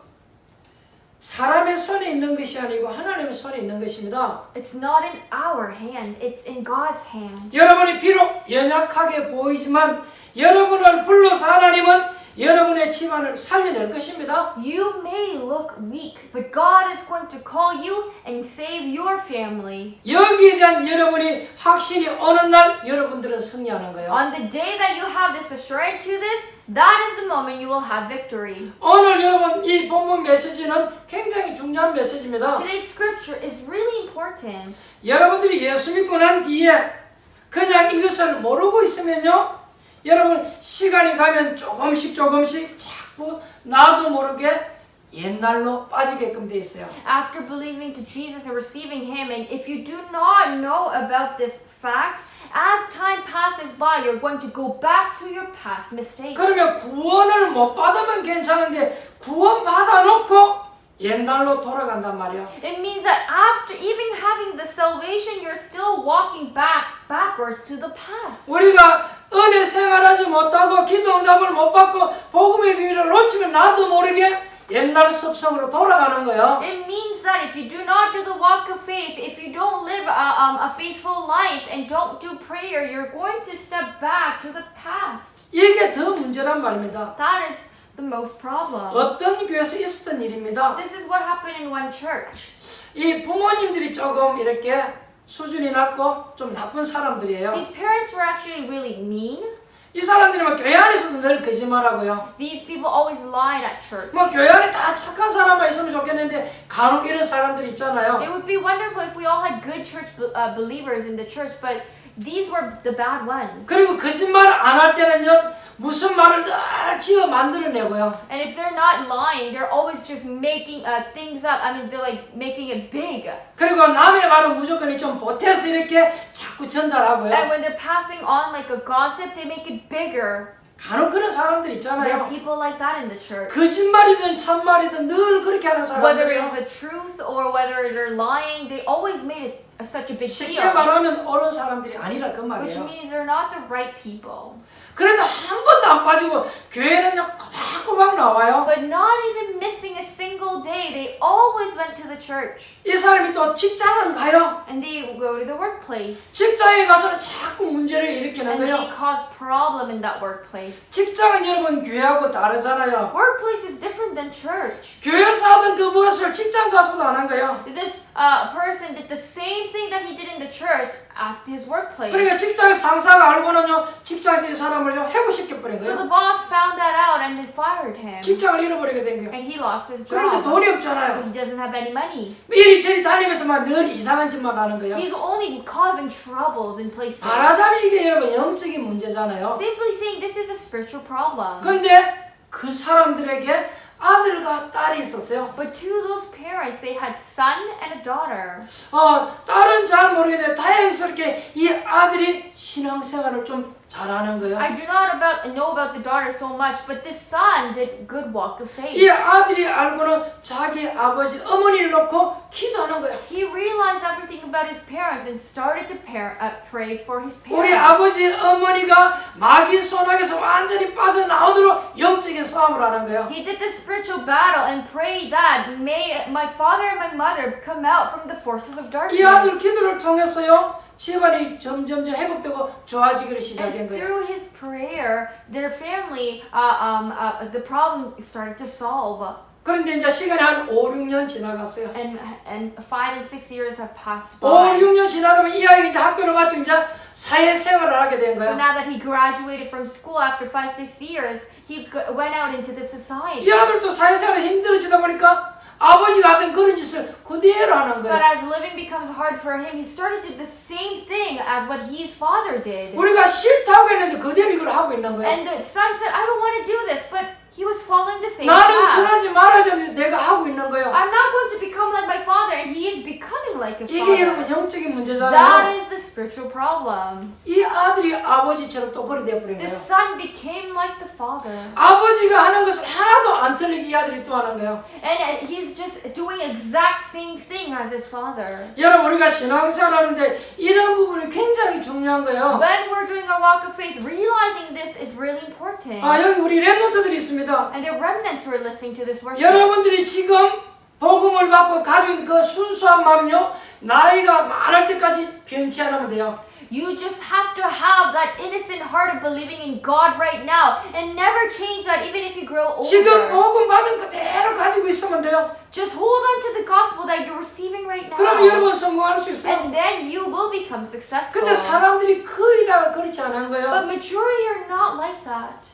사람의 손에 있는 것이 아니고 하나님의 손에 있는 것입니다. It's not in our hand. It's in God's hand. 여러분이 비록 연약하게 보이지만 여러분을 불러서 하나님은 여러분의 집안을 살려낼 것입니다. You may look weak, but God is going to call you and save your family. 여기에 대한 여러분이 확신이 어느 날 여러분들은 승리하는 거예요. On the day that you have this assurance to this, that is the moment you will have victory. 오늘 여러분 이 본문 메시지는 굉장히 중요한 메시지입니다. Today's scripture is really important. 여러분들이 예수 믿고 난 뒤에 그냥 이것을 모르고 있으면요, 여러분 시간이 가면 조금씩 자꾸 나도 모르게 옛날로 빠지게끔 돼 있어요. After believing to Jesus and receiving Him, and if you do not know about this fact, as time passes by, you're going to go back to your past mistakes. 그러면 구원을 못 받으면 괜찮은데 구원 받아놓고 옛날로 돌아간단 말이야. It means that after even having the salvation, you're still walking backwards to the past. 우리가 은혜 생활하지 못하고 기도 응답을 못 받고 복음의 비밀을 놓치면 나도 모르게 옛날 습성으로 돌아가는 거예요. It means that if you do not do the walk of faith, if you don't live a faithful life and don't do prayer, you're going to step back to the past. 이게 더 문제란 말입니다. That is the most problem. 어떤 교회에서 있었던 일입니다. This is what happened in one church. 이 부모님들이 조금 이렇게 수준이 낮고 좀 나쁜 사람들이에요. These parents were actually really mean. 이 사람들이 막 교회 안에서도 늘 거짓말하고요. These people always lied at church. 뭐 교회 안에 다 착한 사람만 있으면 좋겠는데 간혹 이런 사람들 있잖아요. It would be wonderful if we all had good church believers in the church, but these were the bad ones. 그리고 거짓말 안 할 때는요, 무슨 말을 늘 지어 만들어내고요. And if they're not lying, they're always just making things up. I mean, they're like making it big. 그리고 남의 말은 무조건 좀 보태서 이렇게 자꾸 전달하고요. And when they're passing on like a gossip, they make it bigger. 간혹 그런 사람들 There are 있잖아요. people like that in the church. 거짓말이든 참말이든 늘 그렇게 하는 Whether 사람들이에요. it's the truth or whether they're lying, they always made it such a big 쉽게 deal. 말하면 옳은 사람들이 아니라 그 Which 말이에요. means they're not the right people. 그래도 한 번도 안 빠지고 교회는요 꼬박꼬박 나와요. But not even missing a single day, they always went to the church. 이 사람이 또 직장은 가요. And they go to the workplace. 직장에 가서는 자꾸 문제를 일으키는 And they 거예요. cause problem in that workplace. 직장은 여러분 교회하고 다르잖아요. Workplace is different than church. 교회에서 하던 그 무엇을 직장 가서도 안 한 거예요. This person did the same thing that he did in the church at his workplace. 그러니까 직장 상사가 알고는요 직장에서 이 사람을요 해고시켜버린 So the 거예요. boss found that out and they fired him. 직장을 잃어버리게 된 거예요. And he lost his 그러니까 job. 돈이 So 없잖아요. he doesn't have any money. 이리저리 다니면서만 늘 이상한 짓만 하는 거예요. He's only causing troubles in places. 말하자면 이게 여러분 영적인 문제잖아요. Simply saying this is a spiritual problem. 근데 그 사람들에게 아들과 딸이 있었어요. But to those parents, they had son and a daughter. 딸은 잘 모르겠는데 다행스럽게 이 아들이 신앙생활을 좀 잘하는 거예요. I do not know about the daughter so much, but this son did good walk of 이 faith. 아들이 알고는 자기 아버지 어머니를 놓고 기도하는 거예요. He realized everything about his parents and started to pray for his 우리 parents. 아버지 어머니가 마귀 손아귀에서 완전히 빠져나오도록 영적인 싸움을 하는 거예요. He did the spiritual battle and prayed that may my father and my mother come out from the forces of 이 아들 darkness. 기도를 통해서요 집안이 점점 회복되고 좋아지기를 시작한 And 거예요. through his prayer, their family, the problem started to solve. 그런데 이제 시간이 한 5, 6년 지나갔어요. And 5 and 6 years have passed 5, by. 6년 지나가면 이 아이가 이제 학교를 마치고 이제 사회생활을 하게 된 So 거예요. now that he graduated from school after 5, 6 years, he went out into the society. 이 아들도 사회생활이 힘들어지다 보니까 아버지가 하던 그런 짓을 그대로 하는 But 거예요. as living becomes hard for him, he started to do the same thing as what his father did. 우리가 싫다고 했는데 그대로 이걸 하고 있는 거예요. And the son said, I don't want to do this, but he was following the same 나는 path. 전하지 말아야 하는데 내가 하고 있는 거예요. I'm not going to become like my father, and he is becoming like his 이게 여러분 father. 영적인 That 문제잖아요. is the spiritual problem. 이 아들이 아버지처럼 또 그리 돼버린 The 거예요. son became like the father. 아버지가 하는 것을 하나도 안 틀리게 이 아들이 또 하는 거예요. And he's just doing exact same thing as his father. 여러분 우리가 신앙생활 하는데 이런 부분이 굉장히 중요한 거예요. When we're doing our walk of faith, realizing this is really important. 여기 우리 랩런트들이 있습니다. And the remnants who are listening to this worship. 여러분들이 지금 복음을 받고 가지고 있는 그 순수한 마음요 나이가 많을 때까지 변치 않으면 돼요. You just have to have that innocent heart of believing in God right now and never change that even if you grow 지금 older. 복음 받은 그대로 가지고 있으면 돼요. Just hold on to the gospel that you're receiving right now. 그러면 여러분 성공할 수 있어요. And then you will become successful. 근데 사람들이 거의 다 그렇지 않은 But 거예요. majority are not like that.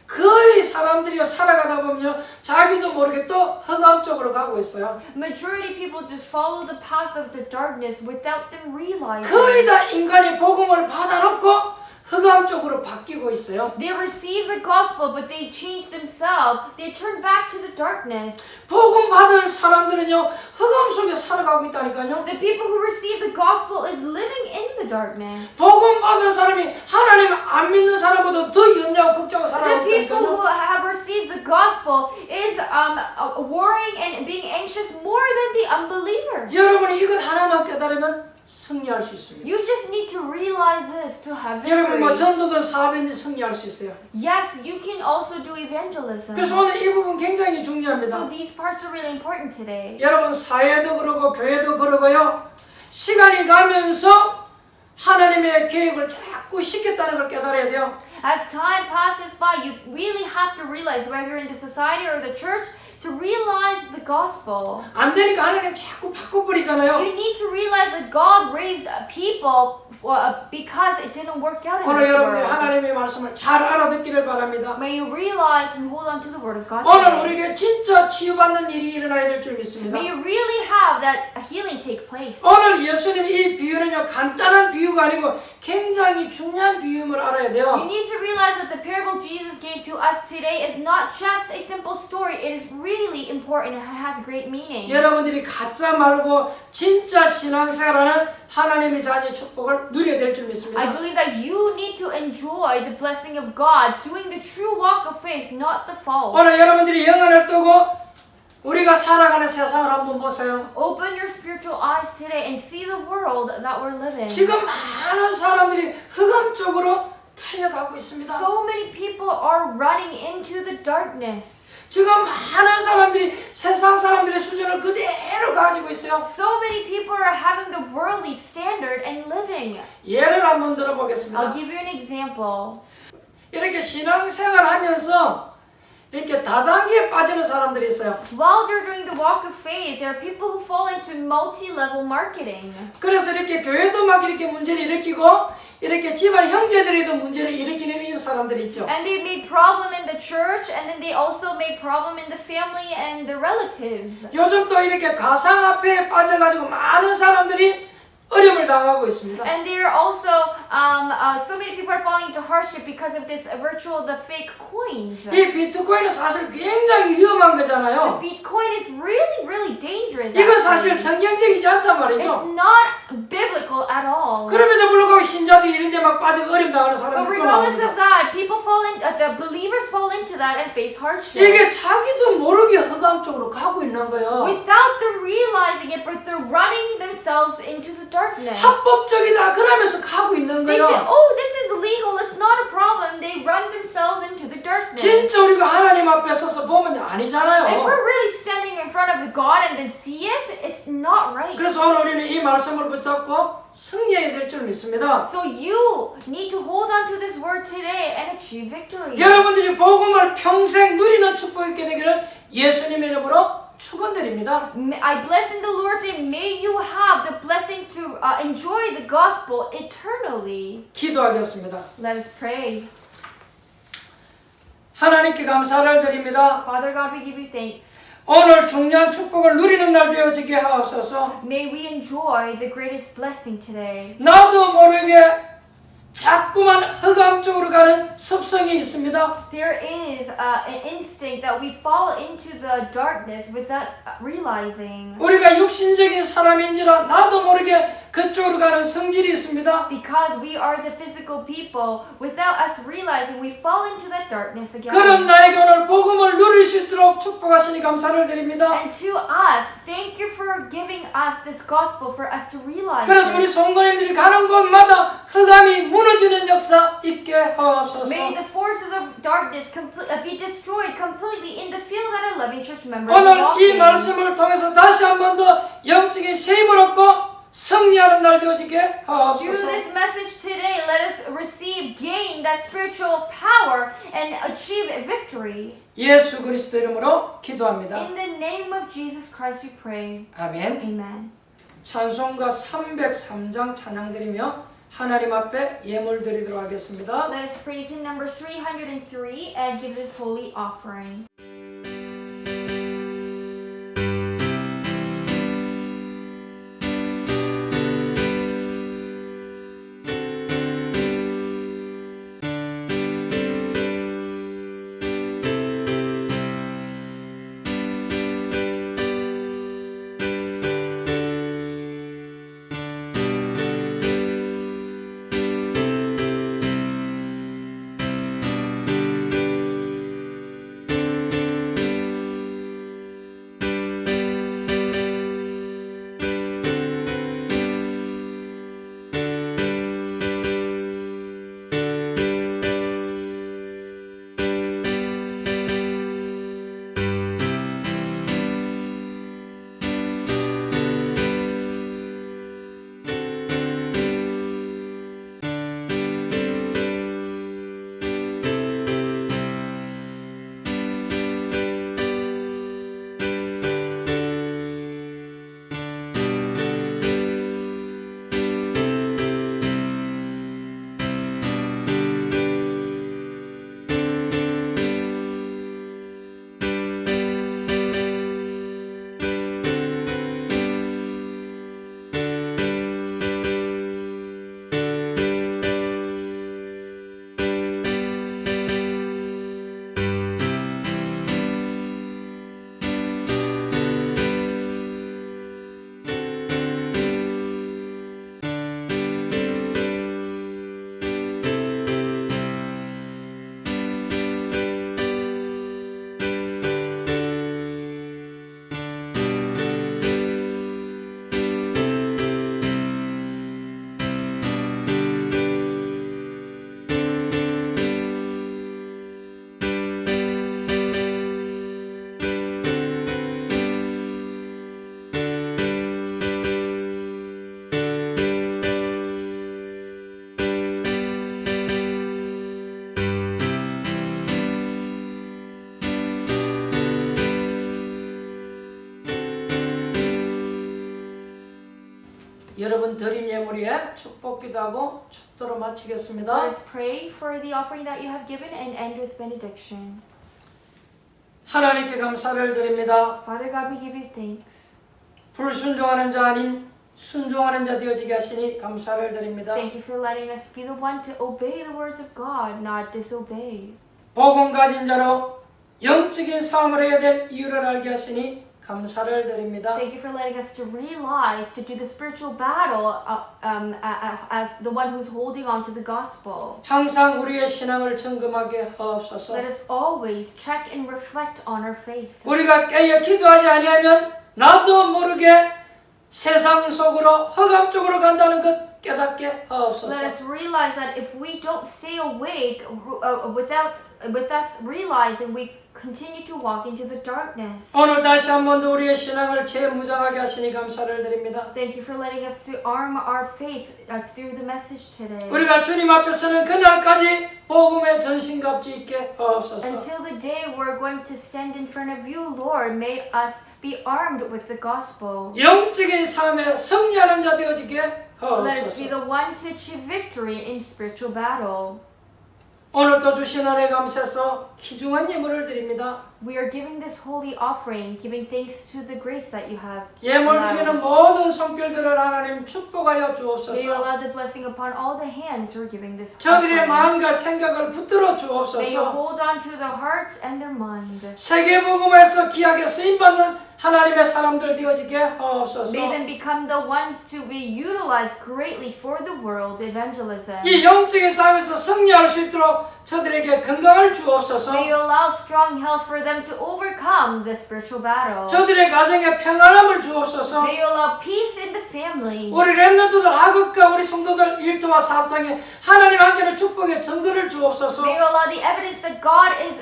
거의 사람들이 살아가다 보면 자기도 모르게 또 흑암 쪽으로 가고 있어요. Majority people just follow the path of the darkness without them realizing. 거의 다 인간이 복음을 받아놓고 흑암 쪽으로 바뀌고 있어요. They receive the gospel, but they change themselves. They turn back to the darkness. 복음 받은 사람들은요 흑암 속에 살아가고 있다니까요. The people who receive the gospel is living in the darkness. 복음 받은 사람이 하나님 안 믿는 사람보다 더 염려하고 걱정하고 The 살아가고 people 있다니까요. who have received the gospel is worrying and being anxious more than the unbelievers. 여러분이 이것 하나만 깨달으면 승리할 수 있습니다. You just need to realize this to have 여러분 뭐 victory. 전도든 사업이든 승리할 수 있어요. Yes, you can also do evangelism. 그래서 오늘 이 부분 굉장히 So 중요합니다. these parts are really important today. 여러분 사회도 그러고 교회도 그러고요. 시간이 가면서 하나님의 계획을 자꾸 시켰다는 걸 깨달아야 돼요. As time passes by, you really have to realize, whether you're in the society or the church, to realize the gospel. 안 되니까 하나님 자꾸 바꿔버리잖아요. You need to realize that God raised people because it didn't work out in 오늘 this 여러분들이 world. 하나님의 말씀을 잘 알아듣기를 바랍니다. May you realize and hold on to the word of God 오늘 today. 우리에게 진짜 치유받는 일이 일어나야 될 줄 믿습니다. May you really have that healing take place. 오늘 예수님 이 비유는요 간단한 비유가 아니고 굉장히 중요한 비유임을 알아야 You 돼요. need to realize that the parable Jesus gave to us today is not just a simple story. It is really important. It has great meaning. 여러분들이 가짜 말고 진짜 신앙생활하는 하나님의 자녀의 축복을 누려야 될 줄 I 믿습니다. believe that you need to enjoy the blessing of God, doing the true walk of faith, not the false. 오늘 여러분들이 영안을 뜨고 우리가 살아가는 세상을 한번 보세요. Open your spiritual eyes today and see the world that we're living. 지금 많은 사람들이 흑암 쪽으로 달려가고 있습니다. So many people are running into the darkness. 지금 많은 사람들이 세상 사람들의 수준을 그대로 가지고 있어요. So many people are having the worldly standard and living. 예를 한번 I'll 들어보겠습니다. give you an example. 이렇게 신앙생활 하면서 이렇게 다단계에 빠지는 사람들이 있어요. While you're doing the walk of faith, there are people who fall into multi-level marketing. 그래서 이렇게 교회도 막 이렇게 문제를 일으키고 이렇게 집안 형제들에도 문제를 일으키는 사람들이 있죠. And they make problem in the church, and then they also make problem in the family and the relatives. 요즘 또 이렇게 가상화폐에 빠져가지고 많은 사람들이 어려움을 당하고 있습니다. And there are also so many people are falling into hardship because of this the fake coins. 이 비트코인은 사실 굉장히 위험한 The 거잖아요. Bitcoin is really dangerous. 이건 사실 actually. 성경적이지 않단 It's 말이죠. not biblical at all. 그럼에도 불구하고 신자들이 이런 데 막 빠져 어려움 당하는 But 사람들이 또 regardless 나옵니다. of that, people the believers fall into that and face hardship. 이게 자기도 모르게 흑암 쪽으로 가고 있는 거예요. Without them realizing it, but they're running themselves into the darkness. 합법적이다 그러면서 가고 있는 They say, 거예요. oh, this is legal, it's not a problem. They run themselves into the darkness. 진짜 우리가 하나님 앞에 서서 보면 If 아니잖아요. we're really standing in front of God and then see it, it's not right. 그래서 오늘 우리는 이 말씀을 붙잡고 승리해야 될 줄 믿습니다. So you need to hold on to this word today and achieve victory. 여러분들이 복음을 평생 누리는 축복이 있게 되기를 예수님의 이름으로 축원드립니다. I bless in the Lord's name. May you have the blessing to enjoy the gospel eternally. 기도하겠습니다. Let us pray. 하나님께 감사를 드립니다. Father God, we give you thanks. 오늘 중요한 축복을 누리는 날 되어지게 하옵소서. May we enjoy the greatest blessing today. 나도 모르게 자꾸만 흑암 쪽으로 가는 습성이 있습니다. There is an instinct that we fall into the darkness without realizing. 우리가 육신적인 사람인지라 나도 모르게 그쪽으로 가는 성질이 있습니다. Because we are the physical people, without us realizing, we fall into that darkness again. 그런 나에게 오늘 복음을 누릴 수 있도록 축복하시니 감사를 드립니다. And to us, thank you for giving us this gospel for us to realize. 그래서 우리 it. 성도님들이 가는 곳마다 흑암이 무너지는 역사 있게 하옵소서. May the forces of darkness be destroyed completely in the field that our loving church members 오늘 walk 이 in. 말씀을 통해서 다시 한 번 더 영적인 세임을 얻고 승리하는 날 되어지게 Through 하옵소서. this message today, let us receive, gain that spiritual power and achieve victory. 예수 그리스도 이름으로 기도합니다. In the name of Jesus Christ we pray. 아멘. Amen. 찬송가 303장 찬양 드리며 하나님 앞에 예물 드리도록 하겠습니다. Let us praise hymn number 303 and give this holy offering. 여러분 드린 예물 위에 축복기도 하고 축도로 마치겠습니다. Let us pray for the offering that you have given and end with benediction. 하나님께 감사를 드립니다. Father God, we give you thanks. 불순종하는 자 아닌 순종하는 자 되어지게 하시니 감사를 드립니다. Thank you for letting us be the one to obey the words of God, not disobey. 복음 가진 자로 영적인 삶을 해야 될 이유를 알게 하시니 감사를 드립니다. Thank you for letting us to realize to do the spiritual battle as the one who's holding on to the gospel. 항상 우리의 신앙을 점검하게 하옵소서. Let us always check and reflect on our faith. 우리가 깨어 기도하지 아니하면 나도 모르게 세상 속으로 허감 쪽으로 간다는 것 깨닫게 하옵소서. Let us realize that if we don't stay awake with us realizing we continue to walk into the darkness. 오늘 다시 한 번 더 우리의 신앙을 재무장하게 하시니 감사를 드립니다. Thank you for letting us to arm our faith through the message today. 우리가 주님 앞에 서는 그날까지 복음의 전신갑주 있게 하옵소서. Until the day we're going to stand in front of you, Lord, may us be armed with the gospel. 영적인 삶에 승리하는 자 되어지게 Let us be 하옵소서. the one to achieve victory in spiritual battle. 오늘도 주신 은혜 감사해서 귀중한 예물을 드립니다. We are giving this holy offering, giving thanks to the grace that you have. 예물 allowed. 드리는 모든 손길들을 하나님 축복하여 May you 주옵소서. allow the blessing upon all the hands who are giving this 저들의 offering. 마음과 생각을 붙들어 May you 주옵소서. hold on to their hearts and their mind. 세계복음에서 귀하게 쓰임받는 하나님의 사람들 되어지게 하옵소서. May them become the ones to be utilized greatly for the world evangelism. 이 영적인 삶에서 승리할 수 있도록 저들에게 건강을 주옵소서. May you allow strong health for them to overcome the spiritual battle. 저들의 가정에 평안함을 주옵소서. May you allow peace in the family. 우리 렘넌트들 하급과 우리 성도들 일터와 사업장에 하나님 함께는 축복의 증거를 주옵소서. May you allow the evidence that God is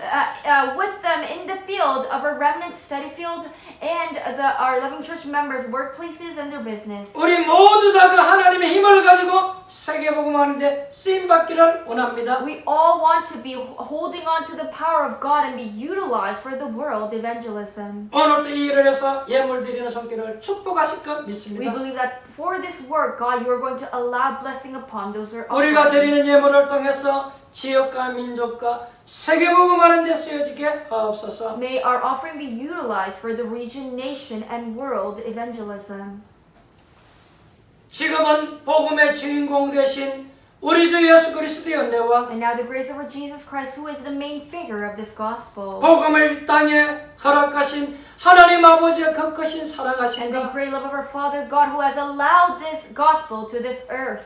with them in the field of our remnant study field and our Loving Church members' workplaces and their business. 우리 모두 다 그 하나님의 힘을 가지고 세계복음하는데 쓰임 받기를 원합니다. We all want to be holding on to the power of God and be utilized for the world evangelism. 오늘도 이 일을 해서 예물 드리는 손길을 축복하실 것 We 믿습니다. believe that for this work, God, you are going to allow blessing upon those who are 우리가 offering. 드리는 예물을 통해서 지역과 민족과 세계복음하는 데 쓰여지게 하옵소서. May our offering be utilized for the region, nation, and world evangelism. 지금은 복음의 주인공 되신 우리 주 예수 그리스도의 은혜와 And now the grace of our Jesus Christ, who is the main figure of this gospel, 복음을 이 땅에 허락하신 하나님 아버지의 그 크신 and the 사랑하신가 great love of our Father God, who has allowed this gospel to this earth,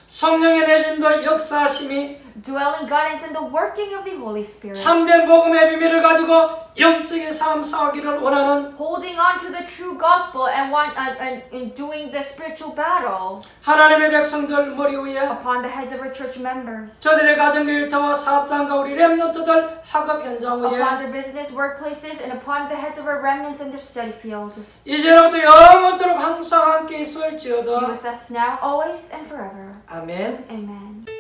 성령의 내준도 역사하심이 dwelling guidance and the working of the Holy Spirit, 참된 복음의 비밀을 가지고 영적인 삶 싸우기를 원하는 holding on to the true gospel and doing the spiritual battle 하나님의 백성들 머리 위에 upon the heads of our church members, 저들의 가정과 일터와 사업장과 우리 렘넌트들 학업 현장 upon 위에 their business workplaces, and upon the heads of our remnants in their study field. 이제로부터 영원토록 항상 함께 Be 있을지어다. with us now, always, and forever. 아멘. Amen.